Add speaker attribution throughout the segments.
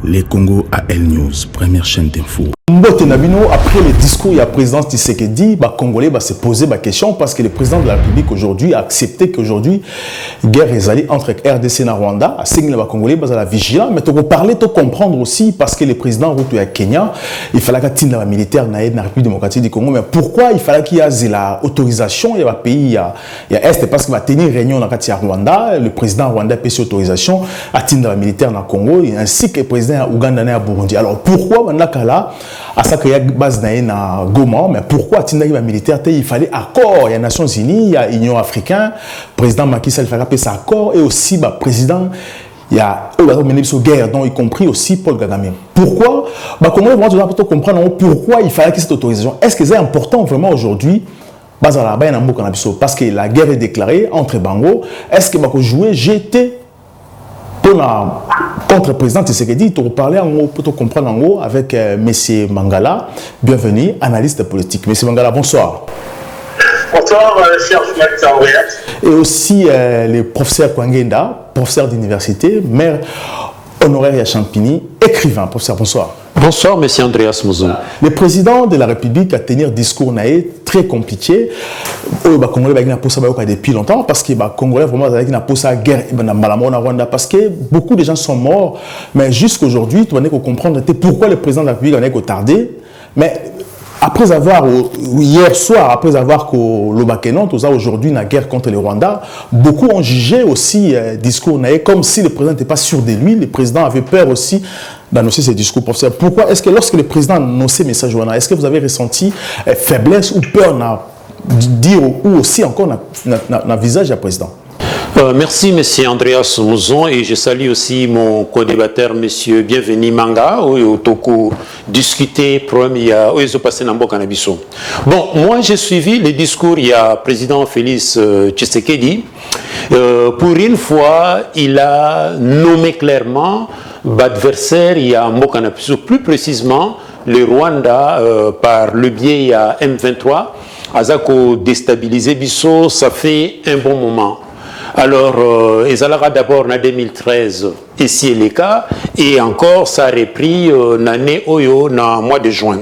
Speaker 1: Les Congo AL News, première chaîne d'info.
Speaker 2: Après le discours, il y a le président Tshisekedi, les Congolais se poser la question parce que le président de la République aujourd'hui a accepté qu'aujourd'hui, guerre est allée entre RDC et Rwanda, a signé les Congolais à la vigilance. Mais tu peux parler, tu comprendre aussi parce que le président Ruto à Kenya, il fallait qu'il y ait un militaire dans la République démocratique du Congo. Mais pourquoi il fallait qu'il y ait l'autorisation? Il y a un pays, il y a Est, parce qu'il va tenir une réunion dans le Rwanda, le président rwandais a payé l'autorisation à tenir les militaires dans le Congo, ainsi que le président Ouganda et Burundi. Alors pourquoi là, à ça qu'il y a base dans Goma, mais pourquoi il y a militaire? Il fallait accord, il y a les Nations Unies, il y a l'Union africaine, le président Macky Sall fallait payer cet accord, et aussi le président, il y a mené une guerre, donc y compris aussi Paul Kagame. Pourquoi? Comment on va comprendre pourquoi il fallait que cette autorisation? Est-ce que c'est important vraiment aujourd'hui? Parce que la guerre est déclarée entre Bango. Est-ce que vous jouer GT contre le président Tshisekedi? Tu parler pour comprendre en haut avec M. Mangala. Bienvenue, analyste politique. M. Mangala, bonsoir.
Speaker 3: Bonsoir, cher Andreas.
Speaker 2: Et aussi le professeur Kwangenda, professeur d'université, maire honoraire à Champigny, écrivain. Professeur, bonsoir.
Speaker 4: Bonsoir, M. Andreas Mouzou.
Speaker 2: Le président de la République a tenu un discours très compliqué. Les Congolais ont posé depuis longtemps parce que les Congolais vraiment ont posé la guerre dans Rwanda parce que beaucoup de gens sont morts. Mais jusqu'aujourd'hui, tu vas comprendre pourquoi le président de la République a tardé. Mais après avoir, hier soir, après avoir que l'Obakenon, tout ça aujourd'hui, la guerre contre le Rwanda, beaucoup ont jugé aussi le discours comme si le président n'était pas sûr de lui. Le président avait peur aussi d'annoncer ses discours. Professeur, pourquoi est-ce que lorsque le président annonce ces messages, est-ce que vous avez ressenti faiblesse ou peur de dire ou aussi encore dans le visage du président?
Speaker 4: Merci M. Andreas Mouzon et je salue aussi mon co-débatteur M. Bienvenu Manga où il discuté problème il y a passé dans Canabiso. Bon, moi j'ai suivi le discours il y a président Félix Tshisekedi. Pour une fois, il a nommé clairement l'adversaire il y a Canabiso, plus précisément le Rwanda par le biais il y a M23. Azako déstabilisé Bisso, ça fait un bon moment. Alors, Ezalaga d'abord en 2013, ici est le cas, et encore ça a repris l'année Oyo, dans le mois de juin.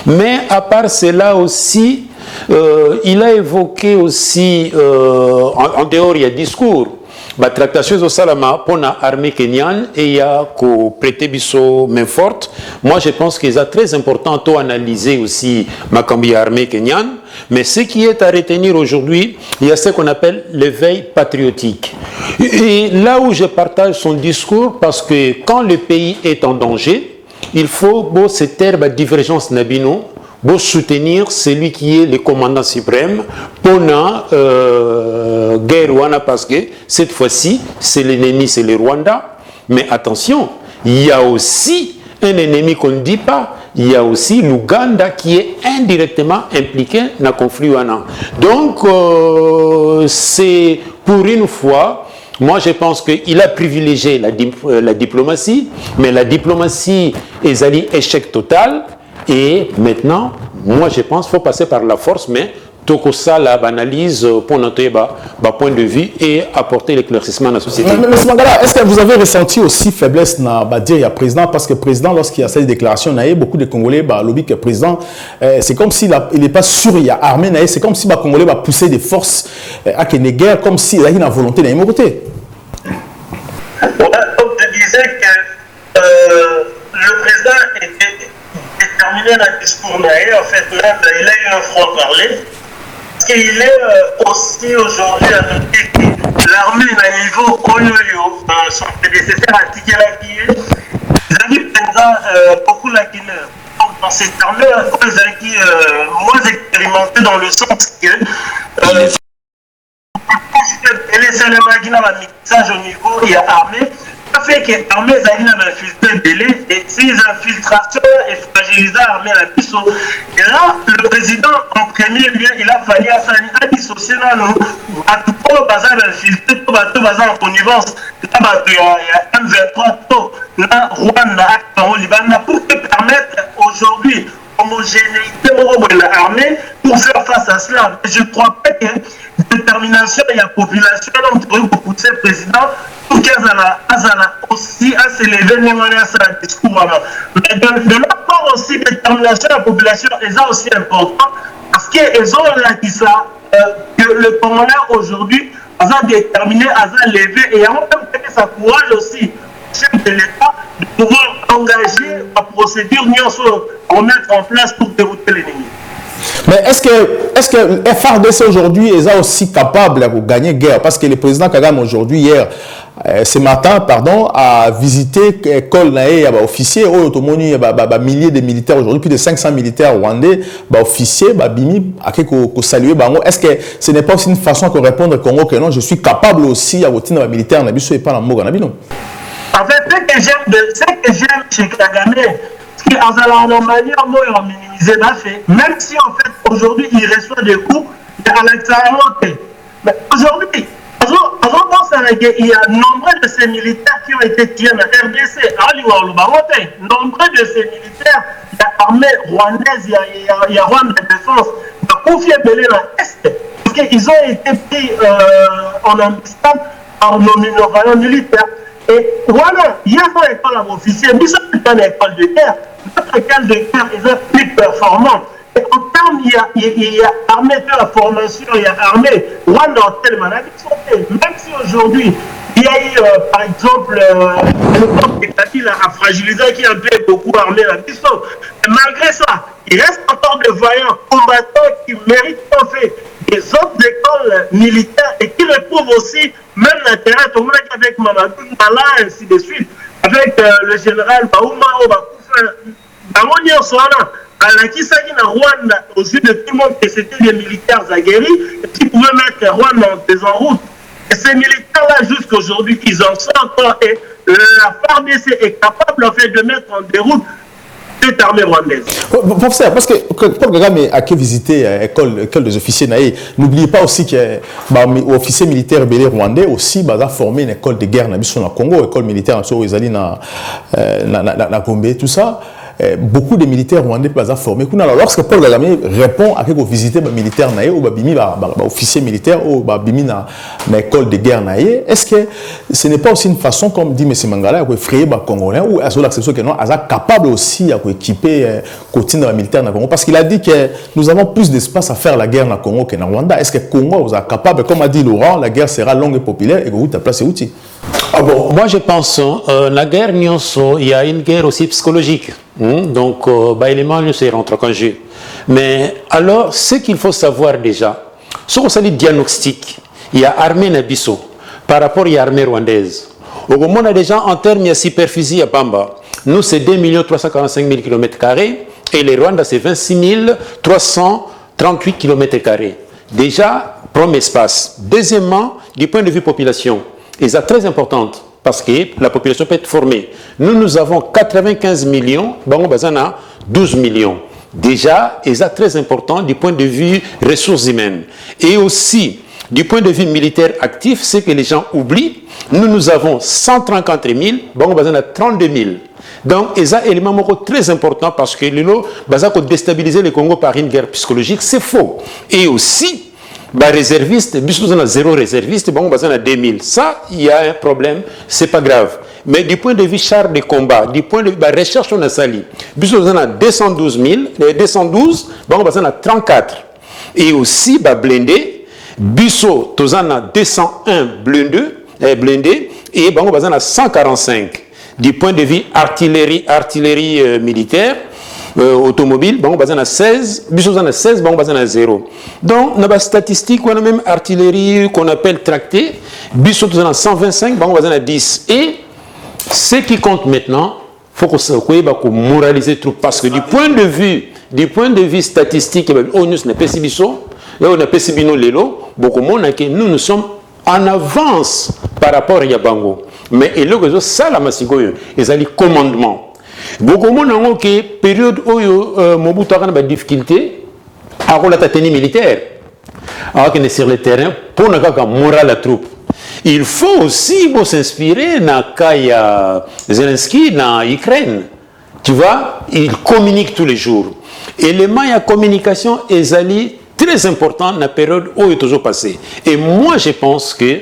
Speaker 4: Mais à part cela aussi, il a évoqué aussi, en dehors il y a discours, la tractation de Salama pour l'armée kenyane et il y a qu'au prêter biso main forte. Moi je pense qu'il est très important d'analyser aussi ma armée kenyane. Mais ce qui est à retenir aujourd'hui, il y a ce qu'on appelle l'éveil patriotique. Et là où je partage son discours, parce que quand le pays est en danger, il faut se taire la divergence nabino, pour soutenir celui qui est le commandant suprême pour la guerre Rwanda, parce que cette fois-ci, c'est l'ennemi, c'est le Rwanda. Mais attention, il y a aussi un ennemi qu'on ne dit pas. Il y a aussi l'Ouganda qui est indirectement impliqué dans le conflit Rwanda. Donc, c'est pour une fois, moi je pense qu'il a privilégié la diplomatie, mais la diplomatie est un échec total. Et maintenant, moi je pense qu'il faut passer par la force, mais tout ça, l'analyse pour notre point de vue et apporter l'éclaircissement à la société.
Speaker 2: M. Mangala, est-ce que vous avez ressenti aussi faiblesse dans le président? Parce que le président, lorsqu'il y a cette déclaration, beaucoup de Congolais, lobby que le président, c'est comme s'il n'est pas sûr, il y a armé, c'est comme si les Congolais va pousser des forces à une guerre, comme s'il y a une volonté d'un côté.
Speaker 3: Comme je disais que le président était déterminé dans le discours, en fait, il a eu un franc-parler. Parce qu'il est aussi aujourd'hui à noter que l'armée à niveau Oyoyo, son prédécesseur a tiqué la Guinée, ils ont dit beaucoup la Guinée. Donc dans cette armée, ils ont dit moins expérimenté dans le sens que au niveau, il y a armée. Ça fait que l'armée a infiltré délai et ces infiltrations et fragilisé l'armée à la puissance. Et là, le président, en premier lieu, il a fallu à dissocier dans nous. À tout le bazar infiltré, tout le bazar en connivence. Là, il y a M23, là, Rwanda, au Liban, pour te permettre aujourd'hui homogénéité de l'armée pour faire face à cela. Je crois pas que détermination et la population ont trouvé beaucoup de ces présidents pour Azala aussi à s'élever même à ce discours. Mais de notre part aussi, détermination de la population est aussi important parce qu'ils ont là qui ça, que le Congolais aujourd'hui a déterminé, a levé et il y a même sa courage aussi, chef de l'État, de pouvoir engager la procédure pour mettre en place pour dérouter l'ennemi.
Speaker 2: Mais est-ce que FARDC aujourd'hui est aussi capable de gagner guerre? Parce que le président Kagame aujourd'hui, hier, ce matin, pardon, a visité l'école officier, il y a milliers de militaires aujourd'hui, plus de 500 militaires rwandais, officiers, bimi, à saluer. Est-ce que ce n'est pas aussi une façon de répondre au Congo que non, je suis capable aussi à voter dans les militaires, et pas dans le Mogo?
Speaker 3: En fait, ce que j'aime chez Kagame, c'est qu'il a une manière de minimiser la fait, même si en fait aujourd'hui il reçoit des coups, il a l'extérieur. Mais aujourd'hui, il y a nombre de ces militaires qui ont été tués dans la RDC. Nombre de ces militaires, il y a l'armée rwandaise, il y a Rwanda de défense, il y a confié Belé dans l'Est, parce qu'ils ont été pris en ambassade par nos militaires. Et voilà, il y a une école officielle, nous sommes une école de guerre. Notre école de guerre est plus performante. Et en termes, il y a armée de la formation, il y a armée, Rwanda en tellement même si aujourd'hui, il y a eu, par exemple, le peuple de Kabila a fragilisé, qui a un peu beaucoup armé la mission. Mais malgré ça, il reste encore de vaillants combattants qui méritent en fait des autres écoles militaires et qui retrouvent aussi même l'intérêt avec Mamadou Mbala, ainsi de suite, avec le général Baouma Bamonia Soana, à la Kisaki na Rwanda, aux yeux de tout le monde, que c'était des militaires aguerris qui pouvaient mettre Rwanda en route. Et ces militaires-là, jusqu'à aujourd'hui, ils en sont encore, et la FARDC est capable en fait de mettre en déroute cette armée rwandaise.
Speaker 2: Professeur, parce que Paul Kagame a visité l'école des officiers, n'oubliez pas aussi que les officiers militaires rwandais aussi a formé une école de guerre dans Congo, école militaire dans Gombe, tout ça. Beaucoup de militaires rwandais sont formés. Alors, lorsque Paul Kagame répond à quelques visiter les militaires ou les officiers militaires ou les écoles de guerre, est-ce que ce n'est pas aussi une façon, comme dit M. Mangala, d'effrayer les Congolais ou est-ce l'acceptation que non, est capable aussi d'équiper les militaires dans le Congo? Parce qu'il a dit que nous avons plus d'espace à faire la guerre dans le Congo que dans le Rwanda. Est-ce que le Congo est capable, comme a dit Laurent, la guerre sera longue et populaire et que vous avez placé outils?
Speaker 4: Ah bon, moi je pense la guerre, il y a une guerre aussi psychologique. Donc, l'élément rentre en jeu. Mais alors, ce qu'il faut savoir déjà, ce qu'on dit diagnostic, il y a armée Nabiso par rapport à l'armée rwandaise. Au moment on a déjà en termes de superficie à Bamba, nous c'est 2 345 000 km² et les Rwanda c'est 26 338 km². Déjà, premier espace. Deuxièmement, du point de vue population, et c'est très importante. Parce que la population peut être formée. Nous avons 95 millions, Bango Bazana 12 millions. Déjà, et c'est très important du point de vue ressources humaines. Et aussi, du point de vue militaire actif, c'est que les gens oublient, nous avons 134 000, Bango Bazana 32 000. Donc, c'est un élément très important parce que le déstabiliser le Congo par une guerre psychologique, c'est faux. Et aussi, réserviste, bisous on a 0 réserviste, bon, on a 2000. Ça, il y a un problème, c'est pas grave. Mais du point de vue char de combat, du point de vue recherche, on a sali. Bisous on a 212 212, bon, on a 34. Et aussi, blindé, bisous, on a 201 blindés, et bon, on a 145. Du point de vue artillerie militaire, automobile, bon, on a 16, bisous on a 16, bon, on a 0. Donc, on a des statistiques, on a même artillerie qu'on appelle tractée, bisous on a 125, bon, on a 10. Et ce qui compte maintenant, il faut qu'on moralise les troupes, parce que du point de vue statistique, on n'a pas si bisous, on n'a pas si bino lelo, beaucoup de monde, nous sommes en avance par rapport à Yabango. Mais il y a ça, la massigoyo, ils ont les commandements. Beaucoup de monde ont que période où Mobutu a des difficultés à la tenue militaire, sur le terrain pour ne pas moral la troupe. Il faut aussi s'inspirer de Zelensky dans l'Ukraine. Tu vois, il communique tous les jours. Élément de communication est très important dans la période où il est toujours passé. Et moi, je pense que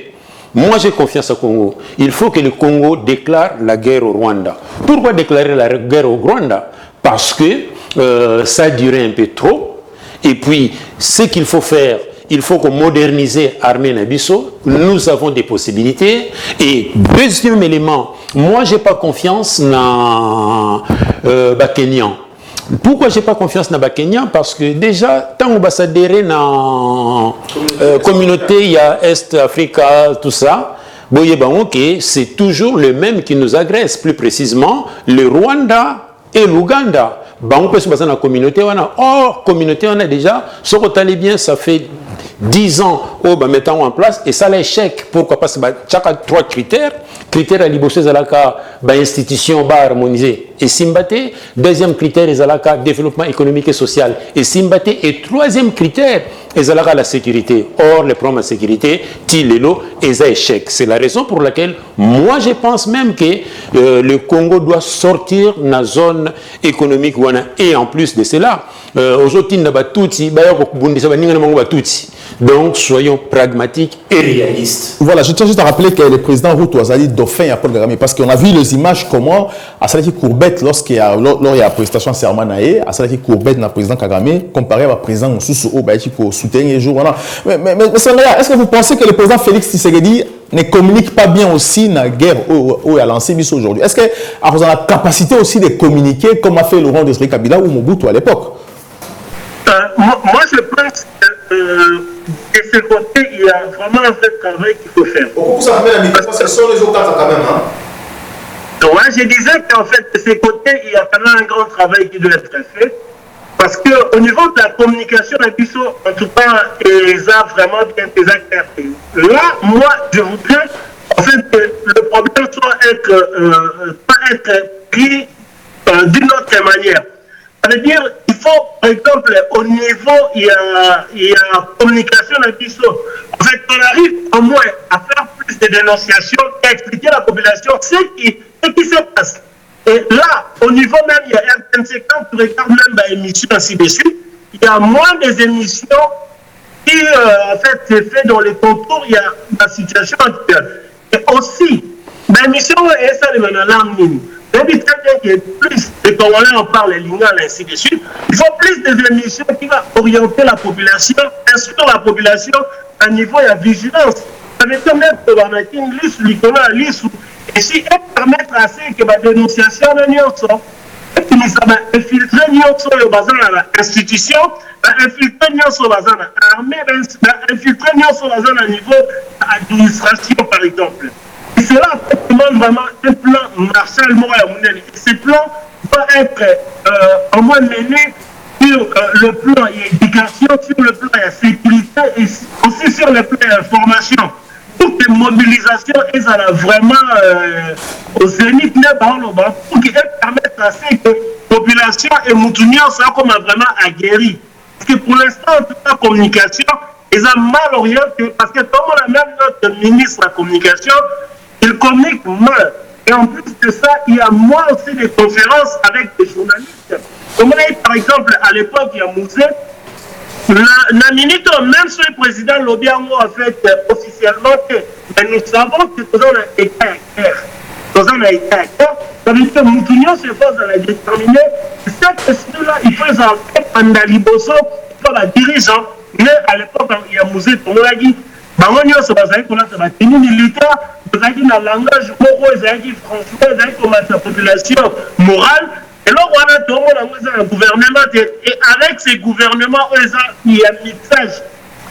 Speaker 4: Moi, j'ai confiance au Congo. Il faut que le Congo déclare la guerre au Rwanda. Pourquoi déclarer la guerre au Rwanda? Parce que ça a duré un peu trop. Et puis, ce qu'il faut faire, il faut qu'on modernise l'armée Nabiso. Nous avons des possibilités. Et deuxième élément, moi, je n'ai pas confiance dans Kenyan. Pourquoi je n'ai pas confiance dans Kenyan? Parce que déjà, tant qu'on va s'adhérer dans la communauté, il y a Est Africa, tout ça, c'est toujours le même qui nous agresse, plus précisément le Rwanda et l'Ouganda. On peut se baser dans la communauté. Communauté, on a déjà, ce qu'on allait bien, ça fait 10 ans, mettons en place, et ça l'échec. Pourquoi? Parce que chaque 3 critères. Critère à l'ibosé zalaka, institution harmonisée et Simbate. Deuxième critère, zalaka, développement économique et social et Simbate. Et troisième critère, zalaka, la sécurité. Or, les problèmes de sécurité, Tilelo, et échec. C'est la raison pour laquelle, moi, je pense même que le Congo doit sortir de la zone économique. Et en plus de cela, aujourd'hui, donc, soyons pragmatiques et réalistes.
Speaker 2: Voilà, je tiens juste à rappeler que le président Ruto Azali dauphin à Paul Kagame, parce qu'on a vu les images comment à Salaki Courbette, lors il y a la prestation serment à Salaki Courbette dans le président Kagame, comparé au président Moussou pour soutenir les jours. Mais est-ce que vous pensez que le président Félix Tshisekedi ne communique pas bien aussi dans la guerre où il a lancé aujourd'hui? Est-ce qu'il a la capacité aussi de communiquer comme a fait Laurent Désiré Kabila ou Mobutu à l'époque?
Speaker 3: Moi, je pense que de ce côté, il y a vraiment un vrai travail qu'il faut faire.
Speaker 2: Pourquoi vous avez mis parce que ce sont les autres quand même, hein?
Speaker 3: Ouais, je disais qu'en fait, de ce côté, il y a quand même un grand travail qui doit être fait. Parce qu'au niveau de la communication, en tout cas, ils ont vraiment bien des acteurs. Là, moi, je voudrais en fait que le problème soit pas être pris d'une autre manière. Ça veut dire qu'il faut, par exemple, au niveau, il y a communication en fait, on arrive au moins à faire plus de dénonciations, à expliquer à la population ce qui se passe. Et là, au niveau même, il y a RTNC, quand tu regardes même l'émission ainsi de suite, il y a moins des émissions qui, en fait, c'est fait dans les contours, il y a la situation actuelle. Et aussi, l'émission est ça, les alarmes minimes. Donc, il y a plus de Congolais, on parle les lignes, ainsi de suite. Il faut plus d'émissions qui vont orienter la population, instruire la population à niveau de la vigilance. Ça veut dire même que une liste, et si elle permettre à ce que la dénonciation de l'Union va infiltrer l'Union sur l'institution, infiltrer l'Union sur l'armée, infiltrer l'Union sur la niveau de l'administration, par exemple. Et cela demande vraiment un plan Marshall Moura-Mounel. Et ce plan doit être au moins mené sur le plan éducation, sur le plan sécurité et aussi sur le plan information. Pour que mobilisation est vraiment au zénith, pour qu'elle permette à ce que la population et Moutounian soient comme vraiment aguerris. Parce que pour l'instant, en toute la communication, ils ont mal orienté. Parce que comme on a même notre ministre de la communication, il communique mal. Et en plus de ça, il y a moins aussi de conférences avec des journalistes. Comme on a eu par exemple à l'époque, il y a Mouzé. La minute, même si le président Lobiango a fait officiellement que nous savons que nous avons été à terre. Nous avons été à terre. Ça veut dire que Moutounian se force à la déterminer. Cette question-là, il faut en pendant Liboso, il faut la dirigeant. Mais à l'époque, il y a Mouzé Tonolagi. Bangonio, c'est parce qu'on a la tenue militaire, vous avez un langage moro, vous avez franchement, vous avez la population morale. Et là, on a tout le monde un gouvernement. Et avec ces gouvernements, il y a un mixage.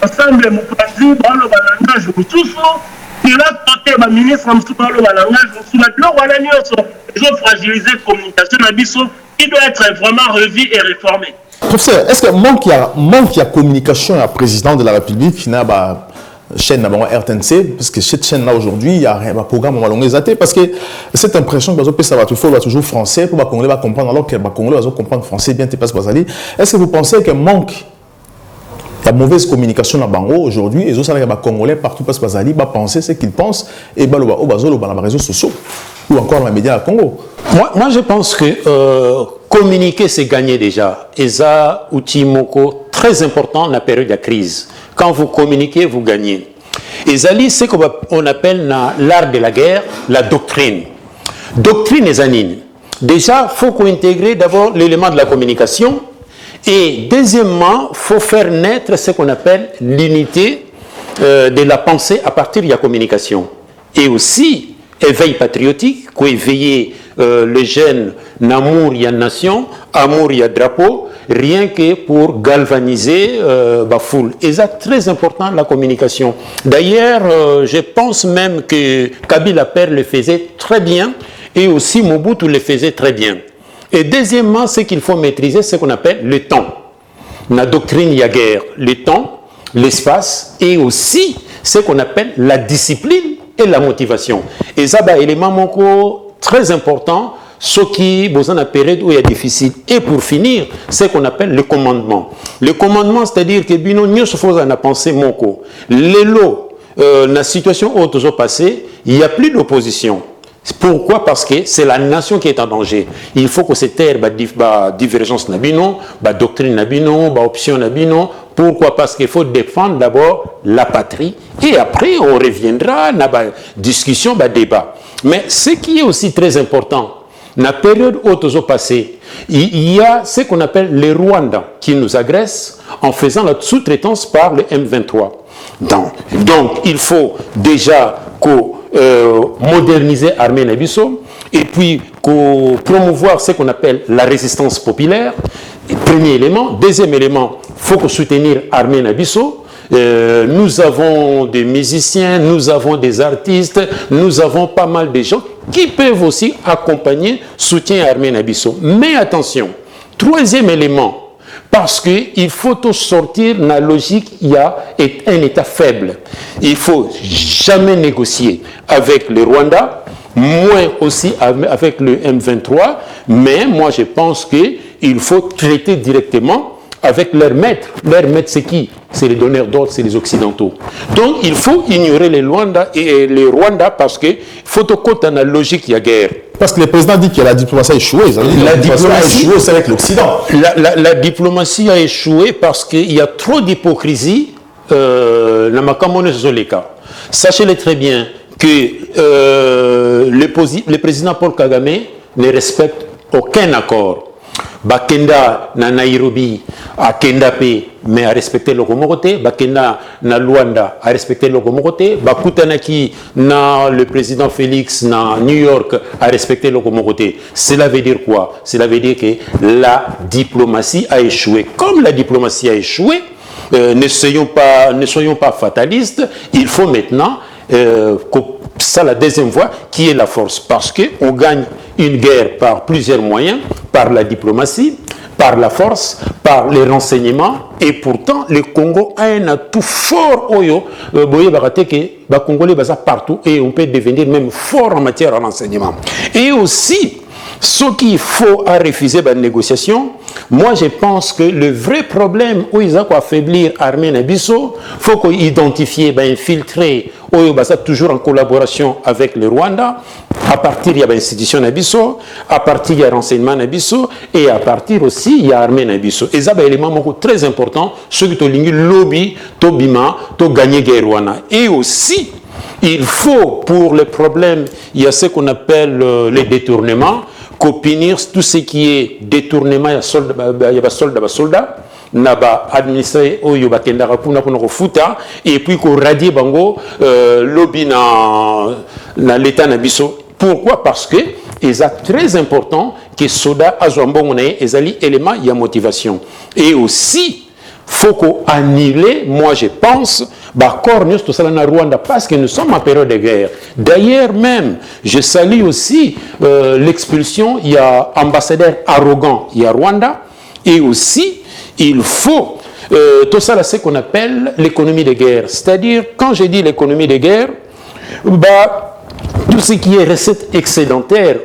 Speaker 3: Ensemble, nous passons dans le langage Moussoufou. Et là, côté, le ministre dans le langage Moussoufou. Là, on a une fragilisé la communication qui doit être vraiment revue et réformée.
Speaker 2: Professeur, est-ce qu'il manque de communication à président de la République qui n'a pas chaîne RTNC, parce que cette chaîne-là aujourd'hui, il y a un programme parce que cette impression que ça va toujours français pour les Congolais va comprendre, alors que les Congolais vont comprendre français bien. Est-ce que vous pensez qu'il manque la mauvaise communication dans Bango aujourd'hui, et les Congolais partout parce qu'ils vont penser ce qu'ils pensent et dans les réseaux sociaux ou encore dans les médias à Congo?
Speaker 4: Moi, je pense que communiquer, c'est gagner déjà. Et ça, outil moko très important dans la période de crise. Quand vous communiquez, vous gagnez. Et ali, c'est ce qu'on appelle l'art de la guerre, la doctrine. Doctrine et zanine. Déjà, il faut qu'on intègre d'abord l'élément de la communication. Et deuxièmement, il faut faire naître ce qu'on appelle l'unité de la pensée à partir de la communication. Et aussi, éveil patriotique, qui éveiller les jeunes, l'amour, il y a nation, amour, il y a drapeau, rien que pour galvaniser la foule. Et c'est très important, la communication. D'ailleurs, je pense même que Kabila Père le faisait très bien, et aussi Mobutu le faisait très bien. Et deuxièmement, c'est qu'il faut maîtriser ce qu'on appelle le temps. La doctrine, il y a guerre, le temps, l'espace, et aussi ce qu'on appelle la discipline et la motivation. Et ça, c'est un élément très important, ce qui, dans une période où il y a difficile. Et pour finir, ce qu'on appelle le commandement. Le commandement, c'est-à-dire que nous faisons la pensée, la situation où tout passé, il n'y a plus d'opposition. Pourquoi? Parce que c'est la nation qui est en danger. Il faut que cette terre, divergence nabino, doctrine nabino, option nabino. Pourquoi? Parce qu'il faut défendre d'abord la patrie et après on reviendra à la discussion, débat. Mais ce qui est aussi très important, dans la période où tout passé, il y a ce qu'on appelle les Rwandais qui nous agressent en faisant la sous-traitance par le M23. Donc il faut déjà moderniser l'armée Nabiso et puis promouvoir ce qu'on appelle la résistance populaire. Premier élément. Deuxième élément, il faut soutenir l'armée Nabiso. Nous avons des musiciens, nous avons des artistes, nous avons pas mal de gens qui peuvent aussi accompagner, soutenir l'armée Nabiso. Mais attention, troisième élément, parce qu'il faut sortir de la logique, il y a un État faible. Il ne faut jamais négocier avec le Rwanda, moins aussi avec le M23, mais moi je pense qu'il faut traiter directement avec leurs maîtres. Leurs maîtres, c'est qui? C'est les donneurs d'ordre, c'est les Occidentaux. Donc il faut ignorer les Rwandais et les Rwandais parce qu'il faut dans la logique, il y a guerre.
Speaker 2: Parce que le président dit que la diplomatie a échoué.
Speaker 4: La diplomatie
Speaker 2: a échoué aussi avec l'Occident.
Speaker 4: La diplomatie a échoué parce qu'il y a trop d'hypocrisie dans ma commune Zoleka. Sachez-le très bien que le président Paul Kagame ne respecte aucun accord. Bakenda na Nairobi a Kendape mais a respecté le Komorote, Bakenda na Luanda a respecté le Komorote, Bakutanaki na le président Félix na New York a respecté le Komorote. Cela veut dire quoi? Cela veut dire que la diplomatie a échoué. Comme la diplomatie a échoué, ne soyons pas fatalistes, il faut maintenant ça la deuxième voie qui est la force, parce qu'on gagne une guerre par plusieurs moyens, par la diplomatie, par la force, par les renseignements, et pourtant le Congo a un atout fort que Congolais partout et on peut devenir même fort en matière de renseignement. Et aussi, ce qu'il faut à refuser la négociation, moi je pense que le vrai problème où ils ont affaiblir l'armée Nabiso, il faut qu'on identifie, infiltrer, toujours en collaboration avec le Rwanda, à partir de l'institution Nabiso, à partir du renseignement Nabiso, et à partir aussi de l'armée Nabiso. Et ça, c'est un élément très important, ce qui est lobby, to bima, to gagner guerre Rwanda. Et aussi, il faut, pour les problèmes, il y a ce qu'on appelle les détournements, qu'opinir tout ce qui est détournement, il y a soldat, naba administré oyo bakenda kapuna kuna kofuta et puis ko radier bango lobby na l'état na biso. Pourquoi? Parce que c'est très important que soda azwambongo na ezali élément il y a motivation. Et aussi faut qu'on annule, moi je pense, corps nous tout ça na Rwanda parce que nous sommes en période de guerre. D'ailleurs même, je salue aussi l'expulsion, il y a ambassadeur arrogant, il y a Rwanda, et aussi il faut tout ça là, c'est ce qu'on appelle l'économie de guerre. C'est-à-dire, quand je dis l'économie de guerre, tout ce qui est recette excédentaire,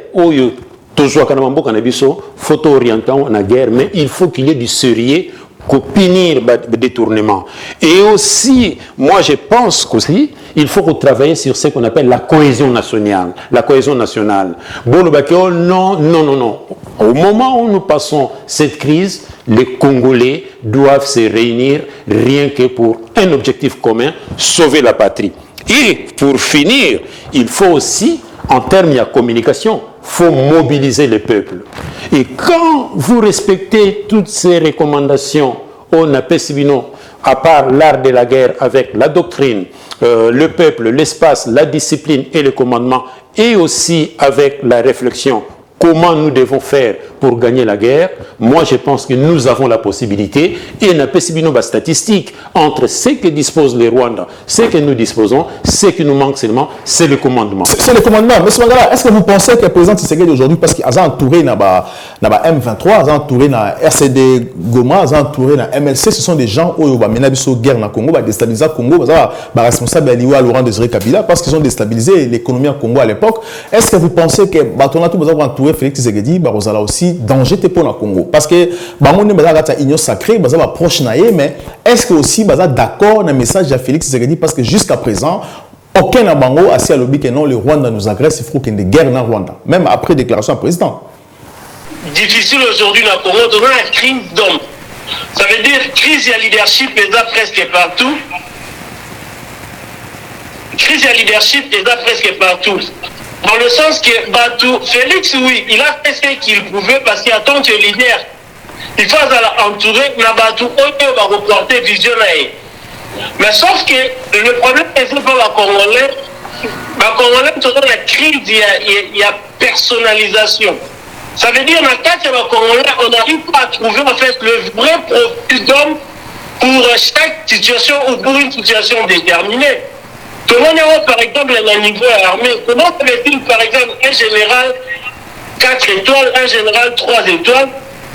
Speaker 4: photo orientant la guerre, mais il faut qu'il y ait du sérieux pour punir le détournement. Et aussi, moi je pense qu'aussi, il faut travailler sur ce qu'on appelle la cohésion nationale. La cohésion nationale. Non. Au moment où nous passons cette crise, les Congolais doivent se réunir rien que pour un objectif commun, sauver la patrie. Et pour finir, il faut aussi, en termes de communication, il faut mobiliser le peuple. Et quand vous respectez toutes ces recommandations, on appelle Sibino, à part l'art de la guerre avec la doctrine, le peuple, l'espace, la discipline et le commandement, et aussi avec la réflexion, comment nous devons faire pour gagner la guerre, moi je pense que nous avons la possibilité, et on a une statistique entre ce que dispose le Rwanda, ce que nous disposons, ce qui nous manque seulement, c'est le commandement.
Speaker 2: C'est le commandement. Monsieur Mangala, est-ce que vous pensez que le président Tshisekedi aujourd'hui, parce qu'il a entouré dans M23, il a entouré dans RCD Goma, il a entouré dans MLC, ce sont des gens qui ont mené la guerre dans le Congo, qui ont déstabilisé le Congo, qui sont responsables de Laurent Désiré Kabila, parce qu'ils ont déstabilisé l'économie en Congo à l'époque. Est-ce que vous pensez que Batonatou va entourer Félix Tshisekedi, bah, vous allez aussi danger pour le Congo? Parce que Bamonde Bazaka une union sacrée, Bazaka proche naïe, mais est-ce que aussi Bazaka d'accord dans le message de Félix Tshisekedi? Parce que jusqu'à présent, aucun Nabango a si à lobby que non, le Rwanda nous agresse, il faut qu'il y ait des guerres dans le Rwanda, même après déclaration du président.
Speaker 3: Difficile aujourd'hui dans le Congo, on a une crise d'homme. Ça veut dire crise et leadership est là presque partout. Crise et leadership est là presque partout. Dans le sens que Batou, Félix, oui, il a fait ce qu'il pouvait parce qu'il attend que leader. Il faut entourer Nabatou, on va reporter vision. Mais sauf que le problème, c'est pas la Congolais. La Congolais, dans la crise, il y a personnalisation. Ça veut dire, dans le cas de la Congolais, on n'arrive pas à trouver en fait le vrai profil d'homme pour chaque situation ou pour une situation déterminée. Comment on par exemple un niveau armé? Comment fait-il par exemple un général 4 étoiles, un général 3 étoiles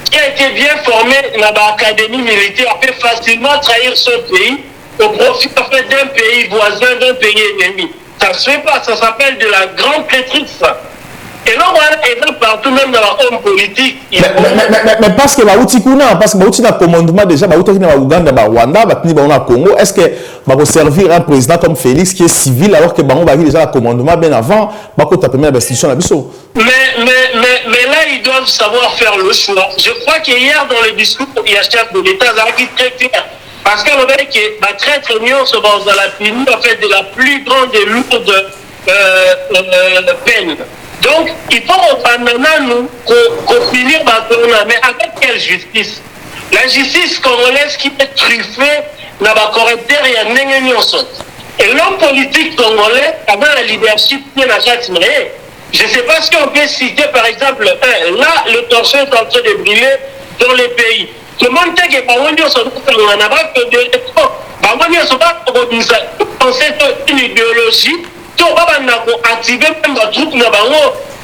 Speaker 3: qui a été bien formé dans l'académie militaire peut facilement trahir son pays au profit en fait, d'un pays voisin, d'un pays ennemi? Ça ne se fait pas, ça s'appelle de la grande traîtrise. Et là, on est partout, même dans la homme politique.
Speaker 2: Mais parce que parce que dans le commandement déjà, dans Ouganda, Rwanda, dans Congo, est-ce que va servir un président comme Félix qui est civil alors que va déjà le commandement bien avant, va permettre l'investition à Bissau?
Speaker 3: Mais là, ils doivent savoir faire le choix. Je crois qu'hier, dans le discours, il y a chef de l'État, ça a été très clair. Parce qu'on veut que la traite union se base dans la finie, en fait, de la plus grande et lourde peine. Donc, il faut maintenant qu'on finisse par tourner. Mais avec quelle justice? La justice congolaise qui est truffée n'a pas correcteur et a n'engagé. Et l'homme politique congolais, avant le leadership, il y a je ne sais pas si on peut citer, par exemple, là, le torchon est en train de brûler dans les pays. Tout le monde sait que Bawanio sont en avant que de l'époque. Bawanio sont pas une idéologie. On va activer même la troupe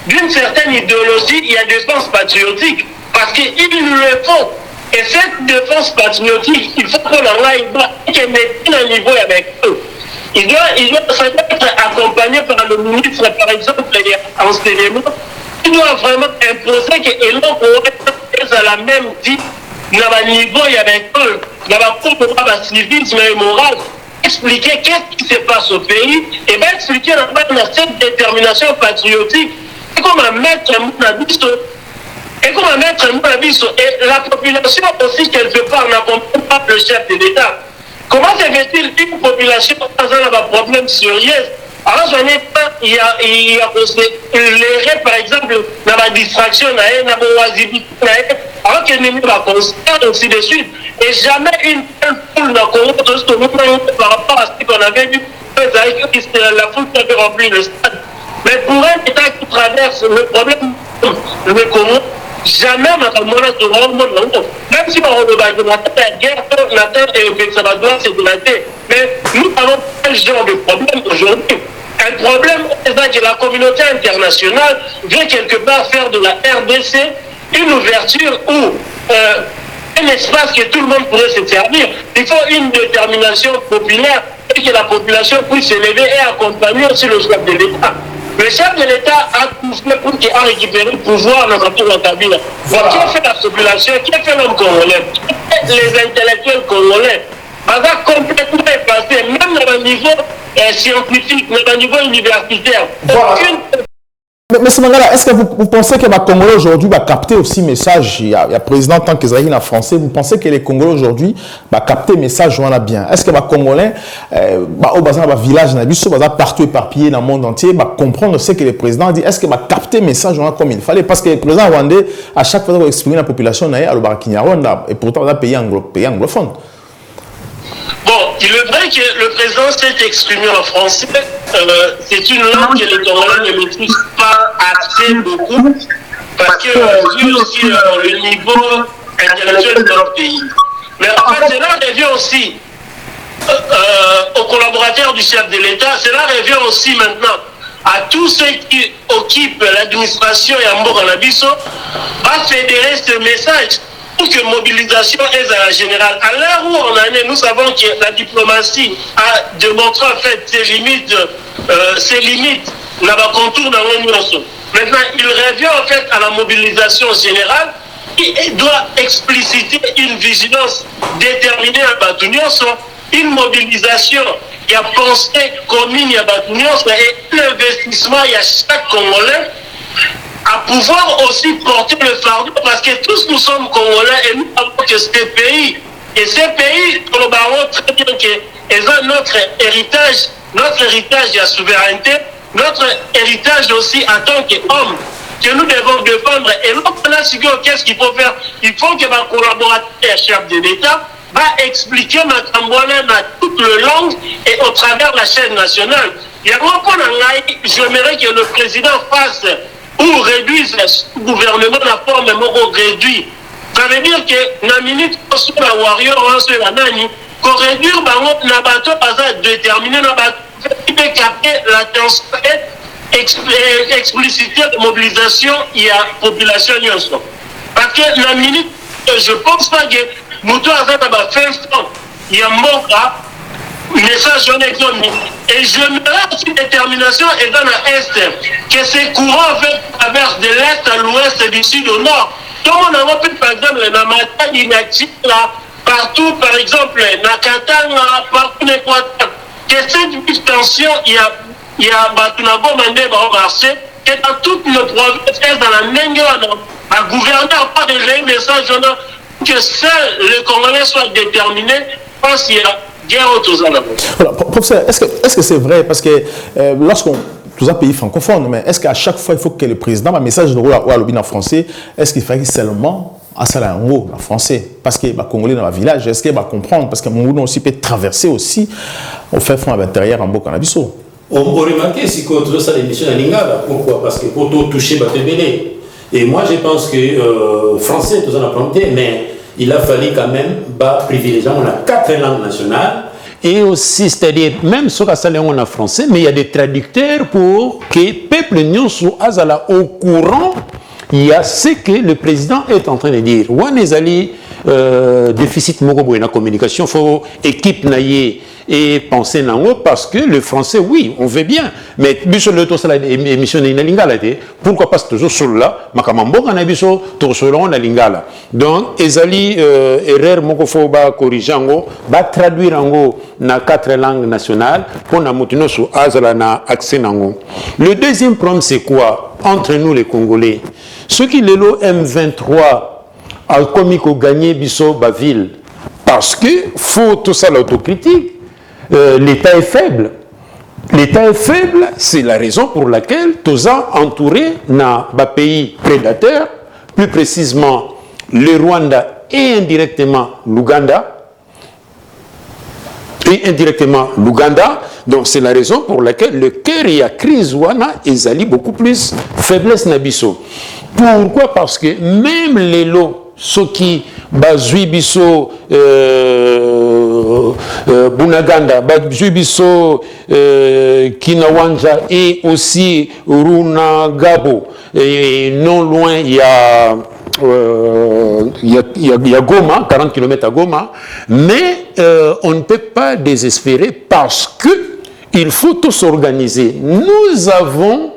Speaker 3: d'une certaine idéologie, il y a défense patriotique. Parce qu'il le faut. Et cette défense patriotique, il faut qu'on en aille qu'elle mette un niveau avec eux. Il doit être accompagné par le ministre, par exemple, enseignement. Il doit vraiment imposer que l'on est à la même type, dans le niveau, il y a l'école, dans le civisme et moral. Expliquer qu'est-ce qui se passe au pays et bien expliquer cette détermination patriotique et comment mettre un mot à biso. Et la population aussi, quelque part, n'accompagne pas le chef de l'État. Comment se fait-il une population dans un problème sérieux? Alors, il y a l'erreur, par exemple, dans la distraction, dans la oisivité, alors que nous va construire, ainsi de suite. Et jamais une telle foule dans le Congo, par rapport à ce qu'on avait vu, la foule qui avait rempli le stade. Mais pour un État qui traverse le problème, le Congo, jamais on a tout le monde. Même si on va la guerre, ça va devoir se dilater. Mais nous avons un genre de problème aujourd'hui. Un problème, c'est que la communauté internationale vient quelque part faire de la RDC une ouverture ou un espace que tout le monde pourrait se servir. Il faut une détermination populaire et que la population puisse s'élever et accompagner aussi le chef de l'État. Le chef de l'État a tout fait pour qu'il a récupéré le pouvoir dans la tour de Kabila. Qui a fait la population? Qui a fait l'homme congolais? Les intellectuels congolais. Ça a complètement effacé, même dans le niveau scientifique, dans le niveau universitaire. Voilà.
Speaker 2: Mais ce Mangala, est-ce que vous pensez que les Congolais aujourd'hui va capter aussi message? Il y a président tant qu'ils en français. Vous pensez que les Congolais aujourd'hui va capter message on a bien? Est-ce que les Congolais au bazar va village partout éparpillé dans le monde entier va comprendre ce que le président dit? Est-ce que va capter message on a comme il fallait? Parce que le président rwandais à chaque fois qu'il exprime la population à le Rwanda et pourtant on a pays anglophone.
Speaker 3: Bon, il est vrai que le président s'est exprimé en français. C'est une langue que les Congolais ne maîtrisent pas assez beaucoup parce que vu aussi le niveau intellectuel de leur pays. Mais en fait, cela revient aussi aux collaborateurs du chef de l'État. Cela revient aussi maintenant à tous ceux qui occupent l'administration et en Boganabiso à fédérer ce message. Que mobilisation est à la générale. À l'heure où on en est, nous savons que la diplomatie a démontré en fait ses limites, la contour dans l'Union. Maintenant, il revient en fait à la mobilisation générale qui doit expliciter une vigilance déterminée à Batunion, une mobilisation qui a pensé commune à Batunion et un investissement il y a chaque Congolais à pouvoir aussi porter le fardeau parce que tous nous sommes Congolais et nous savons que ces pays, nous savons très bien qu'ils ont notre héritage de la souveraineté, notre héritage aussi en tant qu'hommes que nous devons défendre. Et là, qu'est-ce qu'il faut faire? Il faut que ma collaborateur chef de l'État va expliquer ma cambouane dans toutes les langues et au travers de la chaîne nationale. J'aimerais que le président fasse ou réduise le gouvernement de la forme réduit. Ça veut dire que la minute sur la warrior, qu'on réduire la bateau, déterminer la bateau, qui peut capter l'attention et expliciter la mobilisation, il y a population. Parce que la minute, je pense pas que nous devons faire il y a un mot message économique. Et je me rends une détermination et dans l'Est, que ces courants traversent de l'Est à l'Ouest, du Sud au Nord. Tout le monde a vu, par exemple, dans Matani, partout, par exemple, dans Katanga, partout dans l'Équateur, que cette tension, il y a Batunabo Mandé, marché, et dans toutes nos provinces, dans la Nengue, un gouverneur pas déjà un message, que seuls les Congolais soient déterminés, parce qu'il y a
Speaker 2: voilà, professeur, est-ce que c'est vrai? Parce que lorsqu'on tous un pays francophone, mais est-ce qu'à chaque fois il faut que le président un message de rôle en français, est-ce qu'il fallait seulement à ça en français? Parce que les Congolais dans le village, est-ce qu'il va comprendre? Parce que mon monde aussi peut traverser aussi au fait fond à l'intérieur en Bokanabiso.
Speaker 4: On peut remarquer si contre ça l'émission à Lingala. Pourquoi? Parce que pour tout toucher Batebele. Et moi je pense que français tout ça a planté, mais il a fallu quand même privilégier. On a 4 langues nationales. Et aussi, c'est-à-dire, même sur la on a français, mais il y a des traducteurs pour que le peuple nous soit au courant. Il y a ce que le président est en train de dire. On est allé déficit de la communication, il faut équipe naïe et penser nango parce que le français, oui, on veut bien. Mais sur le tour émission de lingala, pourquoi pas toujours sur là, makamambo kana biso toujours sur la lingala. Donc ezali erreur moko faut ba corriger ngo, ba traduire ngo na 4 langues nationales pour na mutino sur azala na accès nango. Le deuxième problème c'est quoi entre nous les Congolais? Ceux qui le M23 a commis qu'on gagné biso ba ville parce que faut tout ça l'autocritique. L'État est faible. L'État est faible, c'est la raison pour laquelle Toza entouré d'un pays prédateur, plus précisément le Rwanda et indirectement l'Ouganda. Donc c'est la raison pour laquelle le cœur et la crise wana ezali beaucoup plus faiblesse nabiso. Pourquoi? Parce que même les lots ceux qui bazui biso Bunaganda, bazui biso Kinawanja et aussi Runagabo et non loin il y a Goma, 40 km à Goma, mais on ne peut pas désespérer parce que il faut tous s'organiser. Nous avons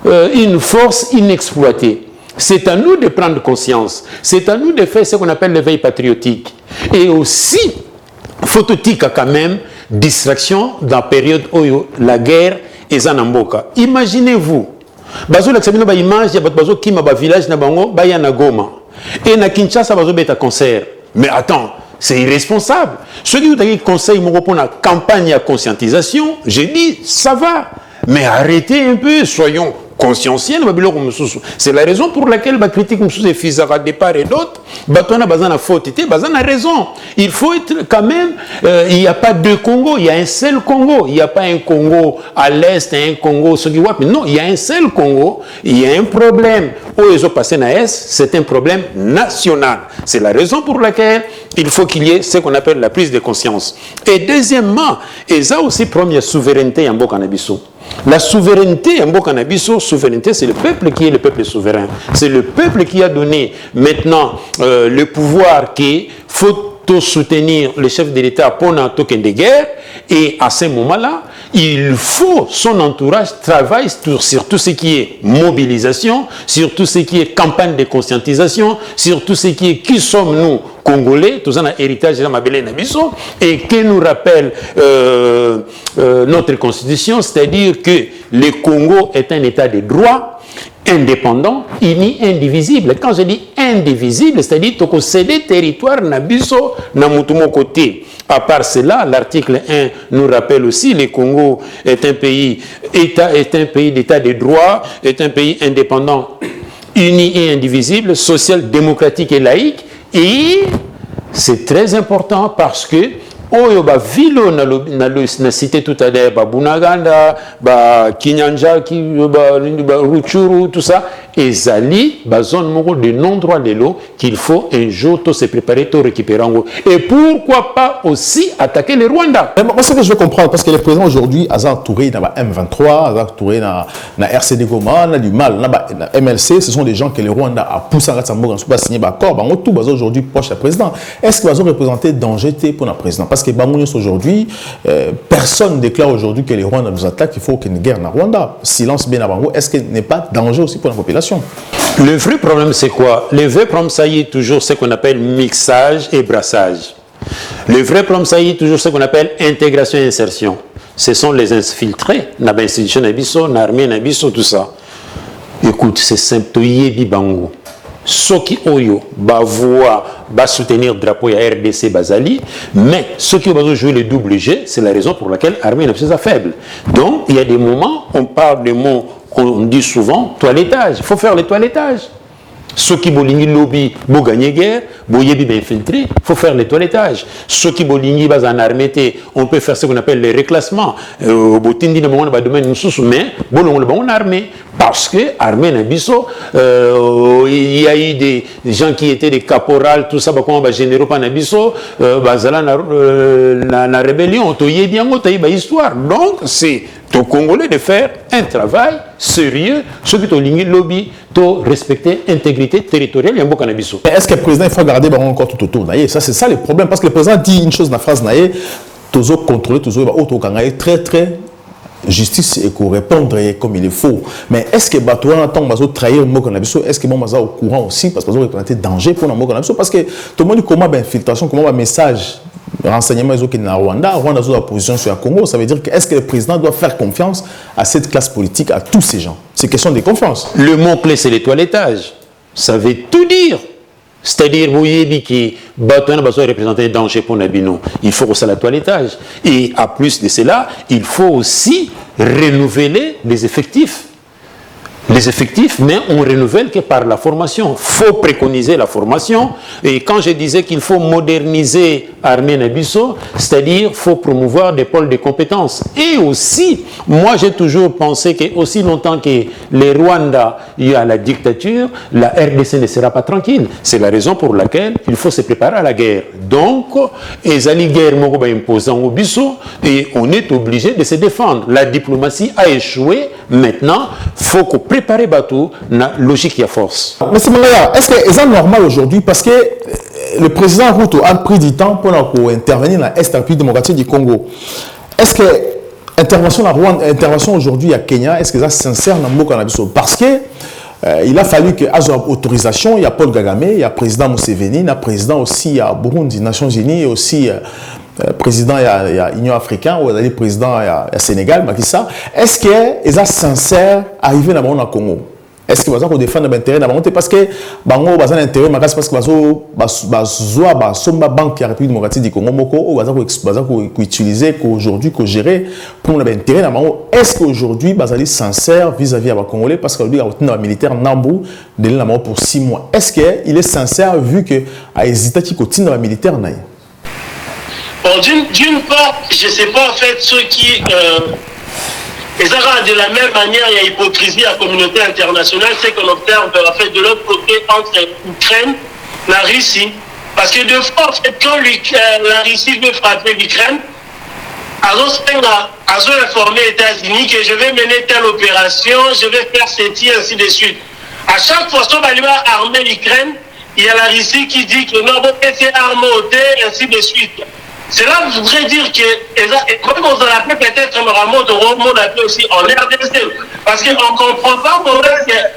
Speaker 4: une force inexploitée. C'est à nous de prendre conscience. C'est à nous de faire ce qu'on appelle l'éveil patriotique. Et aussi, phototique quand même, distraction dans la période où la guerre est en Amboka. Imaginez-vous, bazo la sabino ba image ya bazo kima ba village na bango ba ya na Goma et na Kinshasa bazo beta concert. Mais attends, c'est irresponsable. Ceux qui ont conseil mon pour la campagne à conscientisation, j'ai dit ça va, mais arrêtez un peu, soyons conscienciels. C'est la raison pour laquelle la critique est Fizara de part et d'autre. On a besoin de faute, besoin de raison. Il faut être quand même, il n'y a pas deux Congos, il y a un seul Congo. Il n'y a pas un Congo à l'est et un Congo ce qui mais non, il y a un seul Congo. Il y a un problème. Où ils ont passé à l'est, c'est un problème national. C'est la raison pour laquelle il faut qu'il y ait ce qu'on appelle la prise de conscience. Et deuxièmement, et ça aussi première souveraineté en Bokanabiso. La souveraineté en Bokanabiso, souveraineté, c'est le peuple qui est le peuple souverain. C'est le peuple qui a donné maintenant le pouvoir qui faut soutenir le chef de l'État pendant un token de guerre. Et à ce moment-là, il faut son entourage travaille sur tout ce qui est mobilisation, sur tout ce qui est campagne de conscientisation, sur tout ce qui est qui sommes-nous Congolais, tout ça un héritage de Mabélé Nabiso, et qui nous rappelle notre constitution, c'est-à-dire que le Congo est un État de droit, indépendant, uni, indivisible. Quand je dis indivisible, c'est-à-dire que c'est des territoires Nabiso, Namutumo côté. À part cela, l'article 1 nous rappelle aussi que le Congo est un pays d'État de droit, est un pays indépendant, uni et indivisible, social, démocratique et laïque. Et c'est très important parce que oyo ba vilo na cité tout à l'heure, ba Bunaganda, ba Kinyanja, ba Ruchuru, tout ça, et Zali, ba zone moko de non-droit de l'eau qu'il faut un jour se préparer, tout récupérer en haut. Et pourquoi pas aussi attaquer le Rwanda?
Speaker 2: Mais moi, c'est que je veux comprendre, parce que les présidents aujourd'hui, Azar Touré, dans M23, Azar Touré, dans RCD Goma, dans du mal, dans MLC, ce sont des gens que le Rwanda a poussé en Ratsambourg, en signé accord, tout aujourd'hui proche du président. Est-ce qu'ils vont représenter danger pour le président? Parce que aujourd'hui, personne ne déclare aujourd'hui que les Rwandais nous attaquent, il faut qu'il y ait une guerre en Rwanda. Silence bien avant. Est-ce qu'il n'est pas danger aussi pour la population?
Speaker 4: Le vrai problème, c'est quoi? Le vrai problème, ça y est toujours ce qu'on appelle mixage et brassage. Le vrai problème, ça y est toujours ce qu'on appelle intégration et insertion. Ce sont les infiltrés, dans l'institution Nabiso, dans l'armée Nabiso, tout ça. Écoute, c'est simple, Bibango. Ceux qui ont soutenir le drapeau à RDC Bazali, mais ceux qui ont joué le double G, c'est la raison pour laquelle l'armée est faible. Donc, il y a des moments, on parle de mots qu'on dit souvent, toilettage. Il faut faire le toilettage. Ceux qui ont lobby pour gagner guerre, pour infiltrer, il faut faire le toilettage. Ceux qui ont en armée, on peut faire ce qu'on appelle les reclassements. Mais on armée. Parce que l'armée Nabiso, il y a eu des gens qui étaient des caporals, tout ça, comme les généraux Nabiso, la rébellion, histoire. Donc, c'est aux Congolais de faire un travail sérieux, ceux qui ont ligné lobby, de respecter l'intégrité territoriale et un Nabiso.
Speaker 2: Est-ce que le président il faut garder encore tout autour? Ça, c'est ça le problème. Parce que le président dit une chose dans la phrase, toujours contrôler, toujours très, très. Justice et qu'on répondre comme il est faux. Mais est-ce que Bato entend trahir le mot Canabiso? Est-ce que Momaza au courant aussi? Parce que ça représente danger pour le mot Canabiso. Parce que tout le monde dit comment infiltration, comment message, renseignement qui est en Rwanda, Rwanda a la position sur le Congo. Ça veut dire que est-ce que le président doit faire confiance à cette classe politique, à tous ces gens? C'est question de confiance.
Speaker 4: Le mot-clé, c'est le toilettage. Ça veut tout dire. C'est-à-dire, vous voyez que Baton a représenté un danger pour Nabino. Il faut aussi le toilettage. Et à plus de cela, il faut aussi renouveler les effectifs. Les effectifs, mais on renouvelle que par la formation. Il faut préconiser la formation. Et quand je disais qu'il faut moderniser l'armée Nabiso, c'est-à-dire qu'il faut promouvoir des pôles de compétences. Et aussi, moi j'ai toujours pensé que aussi longtemps que les Rwanda, il y a la dictature, la RDC ne sera pas tranquille. C'est la raison pour laquelle il faut se préparer à la guerre. Donc, les guerre imposant au Bisso, et on est obligé de se défendre. La diplomatie a échoué. Maintenant, il faut qu'on préparer Batou na logique et force.
Speaker 2: Mais c'est est-ce que c'est normal aujourd'hui parce que le président Ruto a pris du temps pour intervenir dans l'Est République démocratique du Congo. Est-ce que intervention aujourd'hui à Kenya, est-ce que ça sincère dans le mot Canabiso? Parce que il a fallu que à autorisation, il y a Paul Kagame, il y a président Museveni, il y a président aussi à Burundi, Nations Unies, et aussi président il y a Union africaine ou le président il y a Sénégal Macky Sall, est-ce que est sincère arriver dans le Congo? Est-ce que vous avez défendre l'intérêt dans le parce que bango bazan intérêt parce que bazoa ba somba banque ya République démocratique du Congo moko ou bazako utiliser qu'aujourd'hui que gérer pour l'intérêt dans bango. Est-ce qu'aujourd'hui bazali sincère vis-à-vis à Congolais parce que lui a obtenu un militaire Nambu de la mort pour 6 mois. Est-ce que il est sincère vu que a hésité qui continue dans le militaire naï?
Speaker 3: Bon, d'une part, je sais pas en fait ceux qui et ça de la même manière, il y a hypocrisie à la communauté internationale, c'est qu'on observe en fait, de l'autre côté entre l'Ukraine et la Russie. Parce que deux fois, en fait, quand la Russie veut frapper l'Ukraine, ils ont informé les États-Unis que je vais mener telle opération, je vais faire ceci, ainsi de suite. À chaque fois, si on va armer l'Ukraine, il y a la Russie qui dit que non, bon, c'est armé au thé, ainsi de suite. Cela voudrait dire que, comme on l'appelle peut-être normalement, on l'appelle aussi en RDC. Parce qu'on ne comprend pas comment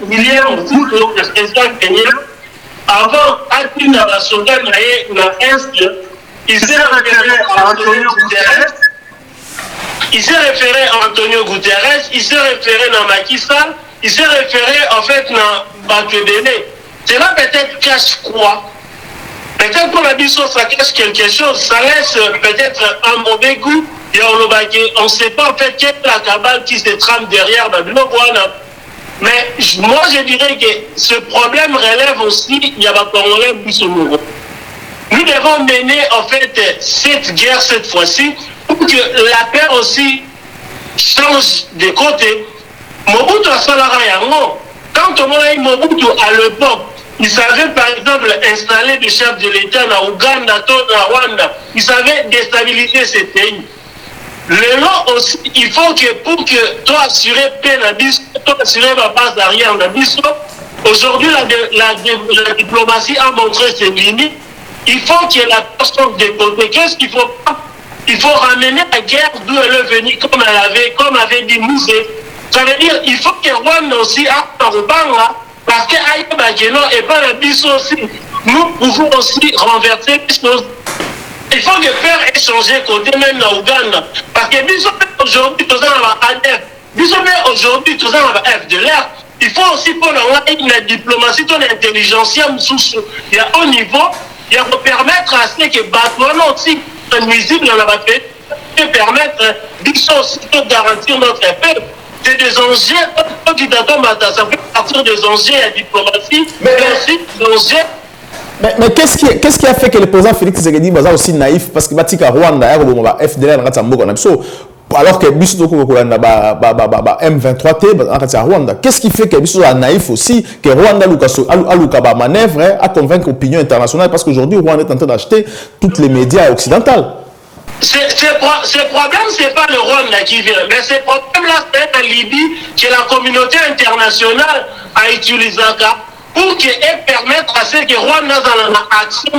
Speaker 3: William Ruto, le président kenyan, avant Atina Basonga na Est, il s'est référé à Antonio Guterres, il s'est référé à Macky Sall, il s'est référé en fait à Bakebele. Cela peut-être cache quoi? Peut-être pour la mission, ça cache quelque chose, ça laisse peut-être un mauvais goût. On ne sait pas en fait quelle est la cabale qui se trame derrière Babylone. Mais moi je dirais que ce problème relève aussi, il y a un Congolais Bissomoro. Nous devons mener en fait cette guerre cette fois-ci pour que la paix aussi change de côté. Mobutu a Salara Yango, quand on a eu Mobutu à l'époque, il savait par exemple installer des chefs de l'État dans Ouganda, dans Rwanda. Il savait déstabiliser ces pays. Le long aussi, il faut que pour que toi assurer paix, toi assurer ma base arrière, aujourd'hui la diplomatie a montré ses limites. Il faut que la personne de côté. Qu'est-ce qu'il faut pas? Il faut ramener la guerre d'où elle est venue, comme avait dit Mouzé. Ça veut dire il faut que Rwanda aussi a un Rwanda. Parce que Aïe et pas la Bissot aussi, nous pouvons aussi renverser les choses. Il faut que faire échanger côté même dans Ouganda. Parce que Bissot aujourd'hui, tout ça va ADF. Bissot aujourd'hui, tout ça va FDLR. Il faut aussi pour la diplomatie, ton intelligence, il y a au niveau, il y a pour permettre à ce que Batouan aussi, nuisible dans la bataille, et permettre Bissot aussi de garantir notre paix. C'est des enjeux, ça fait partir des enjeux à la diplomatie, mais aussi des enjeux.
Speaker 2: Mais qu'est-ce qui a fait que le président Félix Tshisekedi est aussi naïf? Parce que Batika Rwanda, FDLR, alors que M23T, Rwanda. Qu'est-ce qui fait que Bissou est naïf aussi, que Rwanda a manœuvre à convaincre l'opinion internationale? Parce qu'aujourd'hui, Rwanda est en train d'acheter tous les médias occidentaux.
Speaker 3: Ce problème, ce n'est pas le Rwanda qui vient, mais ce problème-là, c'est en Libye que la communauté internationale a utilisé pour qu'elle permette à ce que Rwanda dans l'action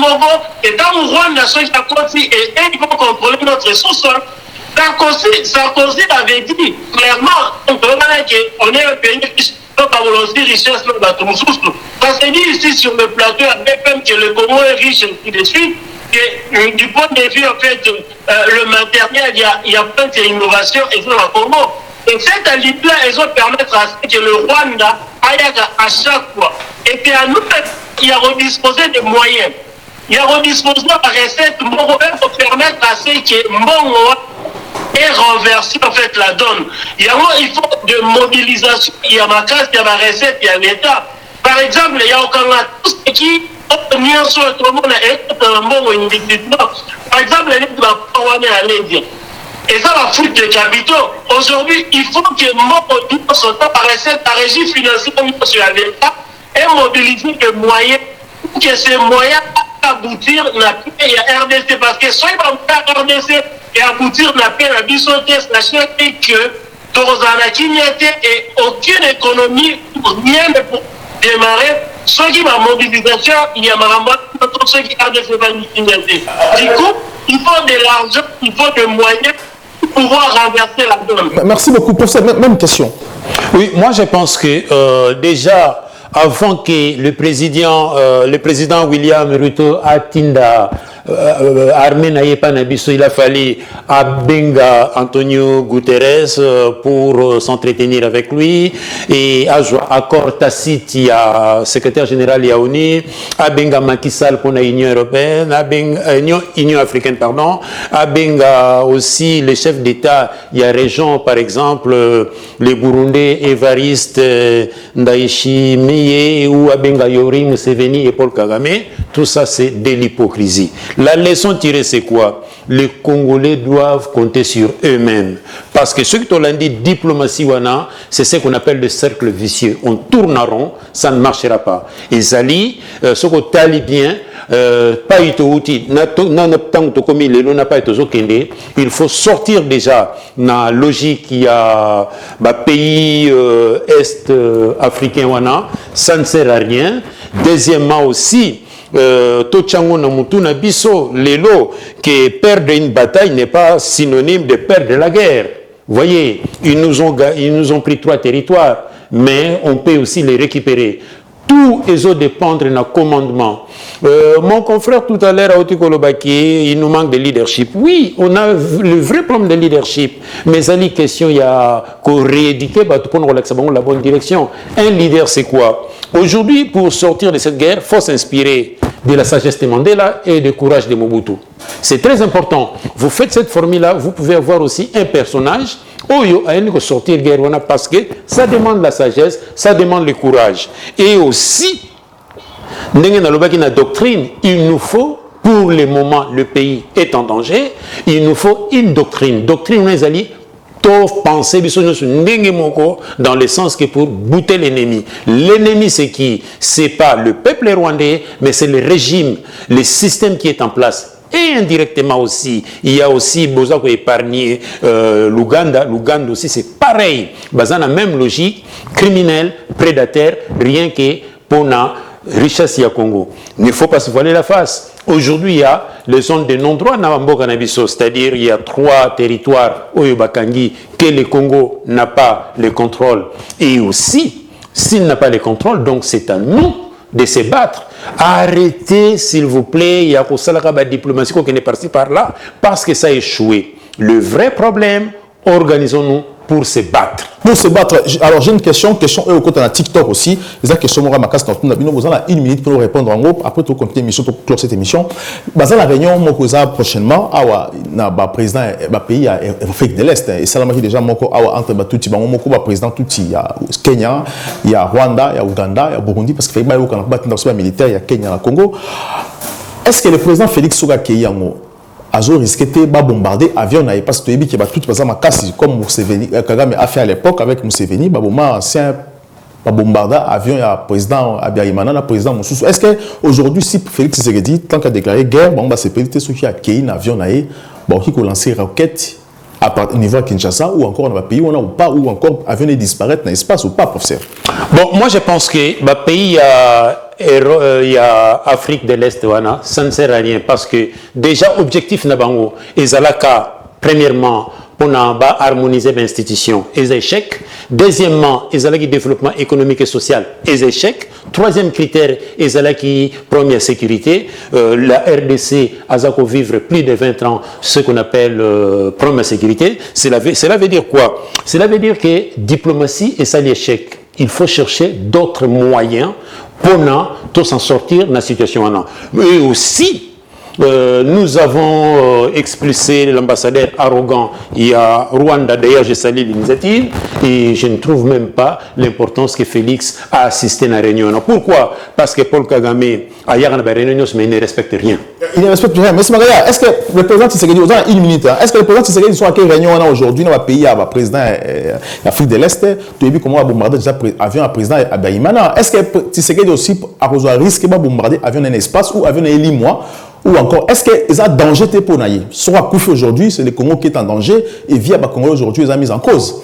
Speaker 3: et dans le Rwanda, ceux qui et ils vont contrôler notre sous-sol. Sarkozy avait dit clairement qu'on est un pays qui n'a pas aussi richesse. Parce qu'il dit ici sur le plateau à BFM que le Congo est riche et ainsi de suite. Et du point de vue, en fait, le matériel, il y a plein d'innovations et dans le Congo. Et cette alliance-là, elles vont permettre à ce que le Rwanda aille à chaque fois. Et puis à nous, il y a redisposé des moyens. Il y a redisposé la recette pour permettre à ce que Mbongo ait renversé en fait la donne. Il faut de mobilisation, il y a ma casse, il y a ma recette, il y a l'État. Par exemple, il y a aucun tout ce qui par exemple, les gens à l'Indien. Et ça va foutre des capitaux. Aujourd'hui, il faut que mon soit par recette, par régie financière sur l'État et mobiliser des moyens pour que ces moyens aboutir à la RDC. Parce que soit il va faire RDC et aboutir à la bisotée, sachant que Torozanaki n'y était et aucune économie, rien ne pour démarrer. Ceux qui ma mobilisation, il y a ceux qui ont des événements. Du coup, il faut de l'argent, il faut des moyens pour pouvoir renverser la donne.
Speaker 2: Merci beaucoup pour cette même question.
Speaker 4: Oui, moi je pense que déjà, avant que le président William Ruto atteinde armée n'a pas nabiso, il a fallu à Benga Antonio Guterres pour s'entretenir avec lui, et à accord tacite, il y a secrétaire général Yaouni, à Benga Macky Sall pour l'Union européenne, à Benga Union africaine, pardon, à Benga aussi les chefs d'État, il y a région par exemple les Burundais, Évariste Ndaishi Miye ou à Benga Yori Museveni et Paul Kagame. Tout ça c'est de l'hypocrisie. La leçon tirée c'est quoi? Les Congolais doivent compter sur eux-mêmes. Parce que ce que tu as dit, diplomatie wana, c'est ce qu'on appelle le cercle vicieux. On tourne en rond, ça ne marchera pas. Et Zali, ce que tu as bien, pas outil, il faut sortir déjà dans la logique qu'il y a pays est africain wana, ça ne sert à rien. Deuxièmement aussi, Tochango Namutuna Bisso, Lelo, que perdre une bataille n'est pas synonyme de perdre la guerre. Vous voyez, ils nous ont pris 3 territoires, mais on peut aussi les récupérer. Tout les autres dépendre d'un commandement. Mon confrère tout à l'heure a dit qu'il nous manque de leadership. Oui, on a le vrai problème de leadership. Mais à la question, il y a qu'on rééduquer pour la bonne direction. Un leader, c'est quoi? Aujourd'hui, pour sortir de cette guerre, il faut s'inspirer de la sagesse de Mandela et du courage de Mobutu. C'est très important. Vous faites cette formule-là, vous pouvez avoir aussi un personnage Oyo a une sortir guerre parce que ça demande la sagesse, ça demande le courage. Et aussi, dans la doctrine, il nous faut, pour le moment, le pays est en danger, il nous faut une doctrine. Doctrine, les alliés, penser dans le sens que pour bouter l'ennemi. L'ennemi, c'est qui? C'est pas le peuple rwandais, mais c'est le régime, le système qui est en place. Et indirectement aussi, il y a aussi besoin d'épargner l'Ouganda. L'Ouganda aussi, c'est pareil. Basé dans la même logique, criminel, prédateur, rien que pour la richesse du Congo. Il ne faut pas se voiler la face. Aujourd'hui, il y a les zones de non-droit c'est-à-dire il y a 3 territoires au Yobakangi que le Congo n'a pas le contrôle. Et aussi, s'il n'a pas le contrôle, donc c'est à nous de se battre. Arrêtez, s'il vous plaît, il y a une diplomatie qui est partie par là, parce que ça a échoué. Le vrai problème, organisons-nous pour se battre.
Speaker 2: Pour se battre, alors j'ai une question au côté de TikTok aussi. C'est question moi ma casse vous avez 1 minute pour nous répondre en gros. Après tout continuer l'émission pour clore cette émission. Dans la réunion mokoza prochainement, na président pays Afrique de l'Est et ça là déjà moko entre batuti bango moko président tuti il y a Kenya, il y a Rwanda, il y a Ouganda, il y a Burundi parce que fait bayo kana battre dans militaire, il y a Kenya, il y a Congo. Est-ce que le président Félix Tshisekedi Azo risqué de bombarder avion parce que tu as tout comme Museveni Kagame a fait à l'époque avec Museveni ancien bombarder avion à président Abiyarimana na président Moussou. Est-ce que aujourd'hui si Félix Tshisekedi tant qu'a déclaré guerre c'est peut-être ceux qui a accueilli un avion qui a lancé roquette à niveau à Kinshasa ou encore dans le pays où on a ou pas ou encore avion disparaître dans l'espace ou pas professeur.
Speaker 4: Bon, moi je pense que le pays il y a Afrique de l'Est, ça ne sert à rien parce que déjà, objectif Nabango, premièrement, pour harmoniser l'institution, les échecs. Deuxièmement, le développement économique et social, les échecs. Troisième critère, première sécurité. La RDC a vivre plus de 20 ans ce qu'on appelle première sécurité. Cela veut dire quoi? Cela veut dire que diplomatie et ça l'échec. Il faut chercher d'autres moyens pour s'en sortir de la situation. Et aussi, nous avons expulsé l'ambassadeur arrogant. Il y a Rwanda, d'ailleurs, je salue l'initiative et je ne trouve même pas l'importance que Félix a assisté à la réunion. Pourquoi? Parce que Paul Kagame a eu une réunion, mais il ne respecte rien.
Speaker 2: Il ne respecte rien. Mais est-ce que le président Tshisekedi, vous avez 1 minute, est-ce que le président Tshisekedi soit à quelle réunion aujourd'hui dans le pays, à président d'Afrique de l'Est, tu as vu comment on a bombardé déjà avion à président Abiyarimana? Est-ce que Tshisekedi aussi a risque de bombarder avion dans un espace ou avion dans un mois? Ou encore, est-ce qu'il y a danger pour nous? Soit Koufi aujourd'hui, c'est le Congo qui est en danger, et via le Congo aujourd'hui, ils ont mis en cause.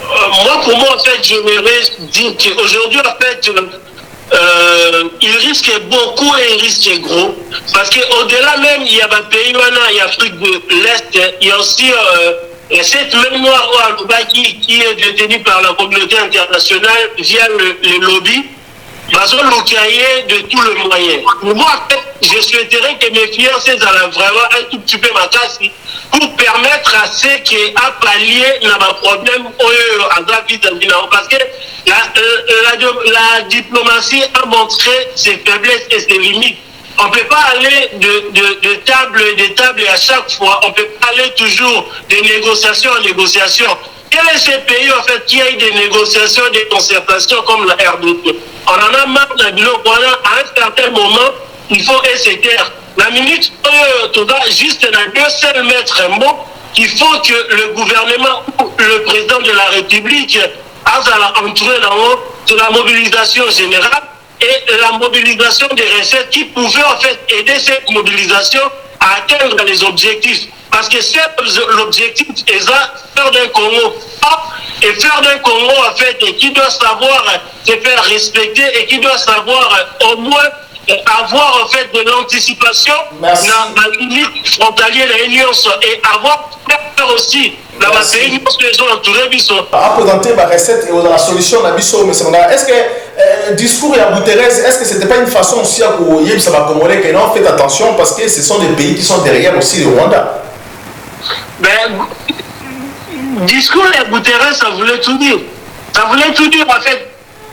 Speaker 3: Moi, pour moi, en fait, j'aimerais dire qu'aujourd'hui, en fait, il risque beaucoup et il risque gros. Parce qu'au-delà même, il y a un pays, il y a l'Afrique de l'Est, il y a aussi cette mémoire qui est détenue par la communauté internationale via le lobby. de tout le moyen. Moi, en fait, je souhaiterais que mes fiancés aient vraiment un tout petit peu ma casse pour permettre à ceux qui ont pallié dans ma problème parce que la diplomatie a montré ses faiblesses et ses limites. On ne peut pas aller de table à chaque fois. On ne peut pas aller toujours de négociation en négociation. Quel est ce pays, en fait, qui a eu des négociations, des concertations comme la RDC? On en a marre d'un bilan. Voilà, à un certain moment, il faut essayer. La minute, juste dans deux seuls maîtres mots, il faut que le gouvernement ou le président de la République a entré dans la mobilisation générale et la mobilisation des recettes qui pouvaient en fait aider cette mobilisation à atteindre les objectifs. Parce que c'est l'objectif est faire d'un Congo et faire d'un Congo en fait et qui doit savoir se faire respecter et qui doit savoir au moins avoir en fait de l'anticipation dans la limite frontalière de l'Union et avoir peur aussi dans la pays parce que les gens entourés Bisso.
Speaker 2: À présenter la recette et la solution à Bisso, est-ce que le discours à Guterres, est-ce que c'était pas une façon aussi à Kouye, ça va Congolais que non, faites attention parce que ce sont des pays qui sont derrière aussi le Rwanda.
Speaker 3: Ben, discours à Guterres, ça voulait tout dire. Ça voulait tout dire en fait.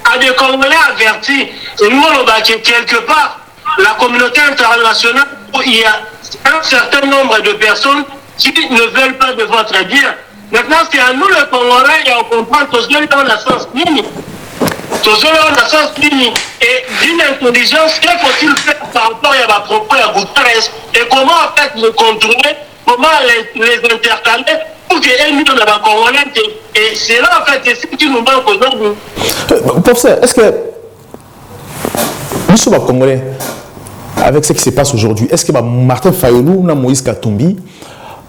Speaker 3: À des Congolais avertis, et nous on va quelque part, la communauté internationale, il y a un certain nombre de personnes qui ne veulent pas de votre bien. Maintenant, c'est à nous les Congolais et on comprend que cela dans la sens ligne. Et d'une intelligence, que faut-il faire par rapport à ma propre à Guterres et comment en fait le contrôler, comment les intercaler pour qu'ils nous dans la Congolais. Et c'est là en fait, c'est ce qui nous manque aujourd'hui.
Speaker 2: Professeur, est-ce que nous sommes Congolais avec ce qui se passe aujourd'hui? Est-ce que Martin Fayulu ou Moïse Katumbi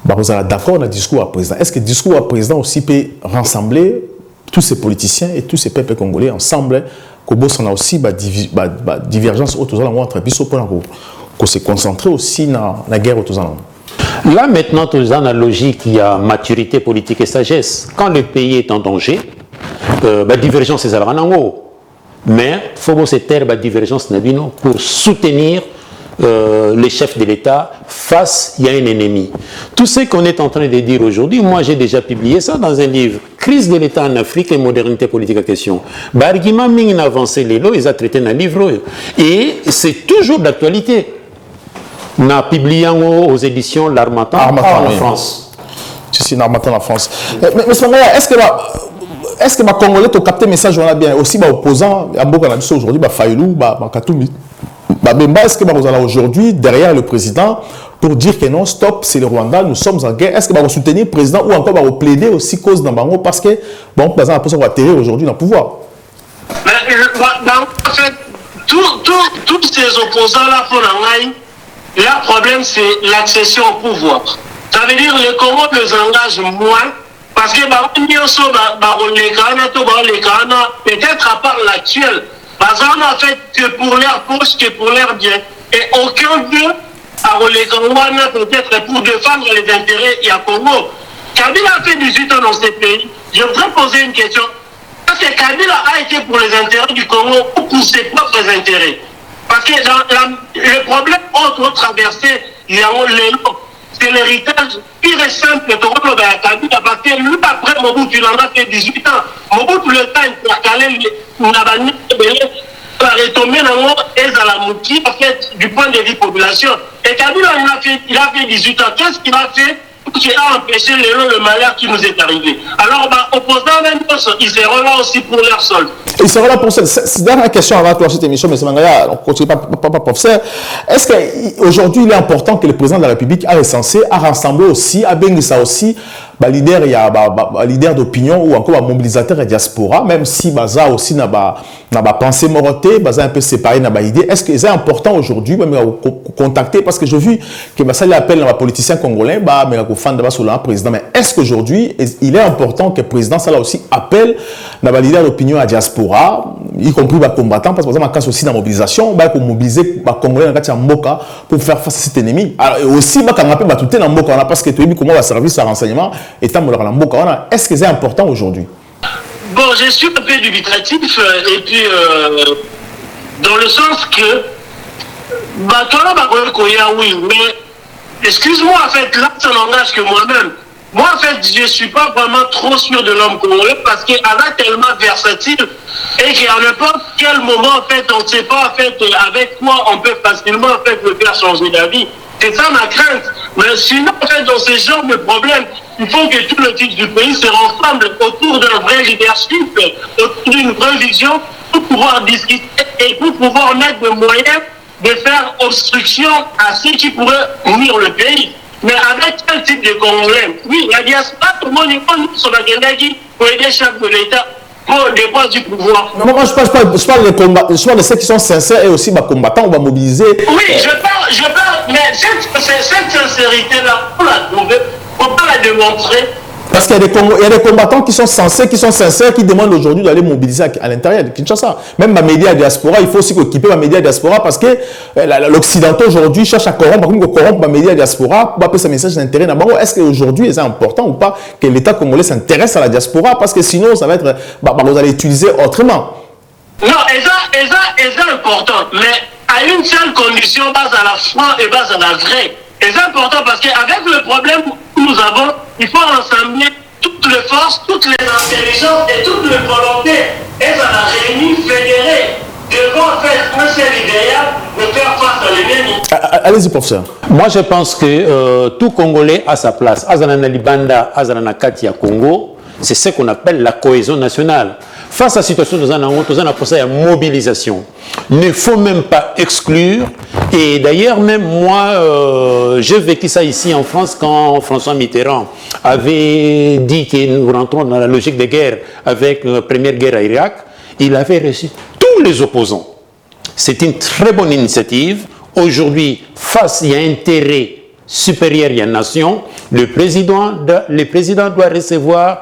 Speaker 2: vous êtes d'accord dans le discours à président? Est-ce que le discours à président aussi peut rassembler tous ces politiciens et tous ces peuples congolais ensemble? Que on a aussi divergence autour de entre Bissau pour se concentrer aussi dans la guerre autour de
Speaker 4: Là maintenant, tout dans la logique, il y a maturité politique et sagesse. Quand le pays est en danger, divergence c'est ça mais il faut se taire la divergence pour soutenir les chefs de l'État face à un ennemi. Tout ce qu'on est en train de dire aujourd'hui, moi j'ai déjà publié ça dans un livre, Crise de l'État en Afrique et modernité politique à question. Argument ming avancé les lots, ils ont traité dans un livre et c'est toujours d'actualité. On a publié aux éditions L'Harmattan en France.
Speaker 2: C'est L'Harmattan en France. Mais est-ce que ma Congolais ont capté le message on a bien aussi opposant à Bokanabissa aujourd'hui, Fayulu, Katumbi. Est-ce que vous allez aujourd'hui derrière le président pour dire que non, stop, c'est le Rwanda, nous sommes en guerre? Est-ce que vous soutenez le président ou encore vous plaider aussi cause dans Bango parce que bon, par exemple, on va atterrir aujourd'hui dans le pouvoir?
Speaker 3: En fait, tous ces opposants-là, leur problème, c'est l'accession au pouvoir. Ça veut dire que le Congo les engage moins parce que peut-être à part l'actuel, en fait, que pour leur poche, que pour leur bien. Et aucun d'eux a peut-être pour défendre les intérêts du Congo. Kabila a fait 18 ans dans ce pays. Je voudrais poser une question. Est-ce que Kabila a été pour les intérêts du Congo ou pour ses propres intérêts? Parce que le problème entre traverser c'est l'héritage pire et simple de Kabila parce que lui, après Mobutu, il en a fait 18 ans. Mobutu, le temps intercalé, il n'a pas retomber en fait, du point de vue population. Et Kabila, il a fait 18 ans. Qu'est-ce qu'il a fait qui a empêché le malheur qui nous est arrivé? Alors, opposant même, ils seront là aussi pour leur sol.
Speaker 2: Ils seront là pour ça. C'est la dernière question avant de clore cette émission, mais c'est Mangaya, on continue pas, professeur. Est-ce qu'aujourd'hui, il est important que le président de la République a recensé, a rassemblé aussi, a béni ça aussi, leader d'opinion ou encore mobilisateur de diaspora, même si baza aussi n'a pas pensé moroté, baza un peu séparé n'a pas idée. Est-ce que c'est important aujourd'hui même contacter parce que j'ai vu que ça l'appelle dans les politiciens congolais, mais la fan de sur le président. Mais est-ce qu'aujourd'hui il est important que le président ça là aussi appelle dans les leaders d'opinion à diaspora, y compris les combattants, parce que par exemple aussi dans la mobilisation, pour mobiliser les Congolais dans Mboka pour faire face à cet ennemi. Alors et aussi quand on appelle tout dans Mboka parce que tu as vu comment va service à renseignement. Est-ce que c'est important aujourd'hui?
Speaker 3: Bon, je suis un peu dubitatif et puis Dans le sens que, oui, mais excuse-moi, en fait, là, ça n'engage que moi-même. Moi, en fait, je ne suis pas vraiment trop sûr de l'homme congolais parce qu'elle est tellement versatile et qu'à n'importe quel moment, en fait, on ne sait pas, en fait, avec quoi on peut facilement, en fait, le faire changer d'avis. C'est ça ma crainte. Mais sinon, en fait, dans ce genre de problème, il faut que tout le titre du pays se rassemble autour d'un vrai leadership, autour d'une vraie vision pour pouvoir discuter et pour pouvoir mettre des moyens de faire obstruction à ceux qui pourraient unir le pays. Mais avec quel type de Congolais? Oui, la diaspora, tout le monde est pas sur la Guinée pour aider chaque de l'État pour dépendre du pouvoir.
Speaker 2: Non, moi, je parle de ceux qui sont sincères et aussi combattants, on va mobiliser.
Speaker 3: Oui, je parle, mais cette sincérité-là, pour la trouver, il ne faut pas la démontrer.
Speaker 2: Parce qu'il y a des combattants qui sont censés, qui sont sincères, qui demandent aujourd'hui d'aller mobiliser à l'intérieur de Kinshasa. Même ma média diaspora, il faut aussi équiper ma média diaspora parce que l'Occidental aujourd'hui cherche à corrompre, ma média diaspora pour appeler ce message d'intérêt. Est-ce qu'aujourd'hui, c'est important ou pas que l'État congolais s'intéresse à la diaspora? Parce que sinon, ça va être, vous allez utiliser autrement.
Speaker 3: Non, c'est important, mais à une seule condition, base à la foi et base à la vraie. C'est important parce qu'avec le problème que nous avons, il faut rassembler toutes les forces, toutes les intelligences et toutes les volontés. Et ça la réunit, fédérée, devant faire un seul idéal de faire face à l'ennemi.
Speaker 2: Allez-y, professeur.
Speaker 4: Moi, je pense que tout Congolais a sa place. Azanana Libanda, Azanana Katia Congo, c'est ce qu'on appelle la cohésion nationale. Face à la situation de Zanango, nous avons procès à mobilisation. Il ne faut même pas exclure. Et d'ailleurs, même moi, j'ai vécu ça ici en France quand François Mitterrand avait dit que nous rentrons dans la logique de guerre avec la première guerre à Irak. Il avait reçu tous les opposants. C'est une très bonne initiative. Aujourd'hui, face à un intérêt supérieur à la nation, le président doit recevoir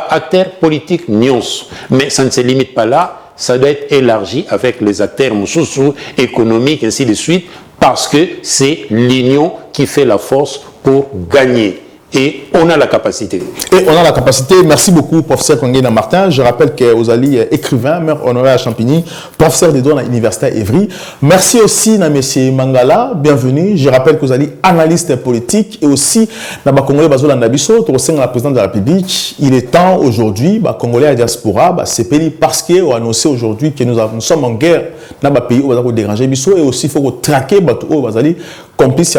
Speaker 4: acteurs politiques nuances. Mais ça ne se limite pas là, ça doit être élargi avec les acteurs moussoussou, économiques, ainsi de suite, parce que c'est l'union qui fait la force pour gagner. Et on a la capacité.
Speaker 2: Et on a la capacité. Merci beaucoup, professeur Kongena Martin. Je rappelle que vous allez écrivain, maire honoré à Champigny, professeur de droit à l'Université Évry. Merci aussi à M. Mangala. Bienvenue. Je rappelle que vous allez analyste politique et aussi à Congolais Bazola Nabiso, au sein de la présidente de la République. Il est temps aujourd'hui, Congolais à diaspora, c'est pays parce qu'on a annoncé aujourd'hui que nous sommes en guerre dans le pays où on va déranger Biso et aussi il faut traquer les complices.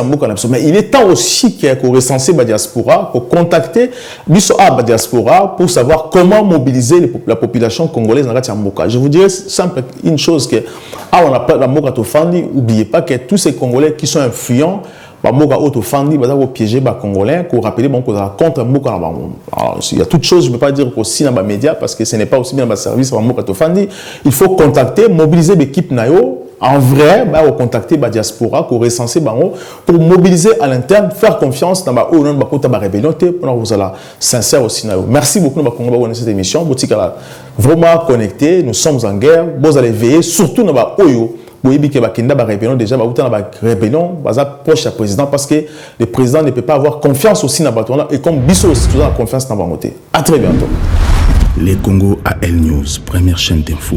Speaker 2: Mais il est temps aussi qu'on recense la diaspora, pour contacter la diaspora pour savoir comment mobiliser la population congolaise dans la Mboka. Je vous dirais simple une chose que on a pas la Mboka Tofandi, n'oubliez pas que tous ces Congolais qui sont influents, Mboka Tofandi, va piéger les Congolais, pour rappeler contre Mboka. Il y a toutes choses, je ne peux pas dire aussi dans les médias parce que ce n'est pas aussi bien dans le service Mboka Tofandi. Il faut contacter, mobiliser l'équipe Nayo. En vrai, on va contacter la diaspora pour recenser pour mobiliser à l'interne, faire confiance dans la rébellion pour vous allez sincère aussi. Merci beaucoup de cette émission. Vous êtes vraiment connectés, nous sommes en guerre. Vous allez veiller surtout dans la Oyo. Vous voyez que la rébellion déjà la rébellion proche du président parce que le président ne peut pas avoir confiance aussi dans la et comme Bisso aussi la confiance dans la. À très bientôt.
Speaker 1: Les Congo AL News, première chaîne d'info.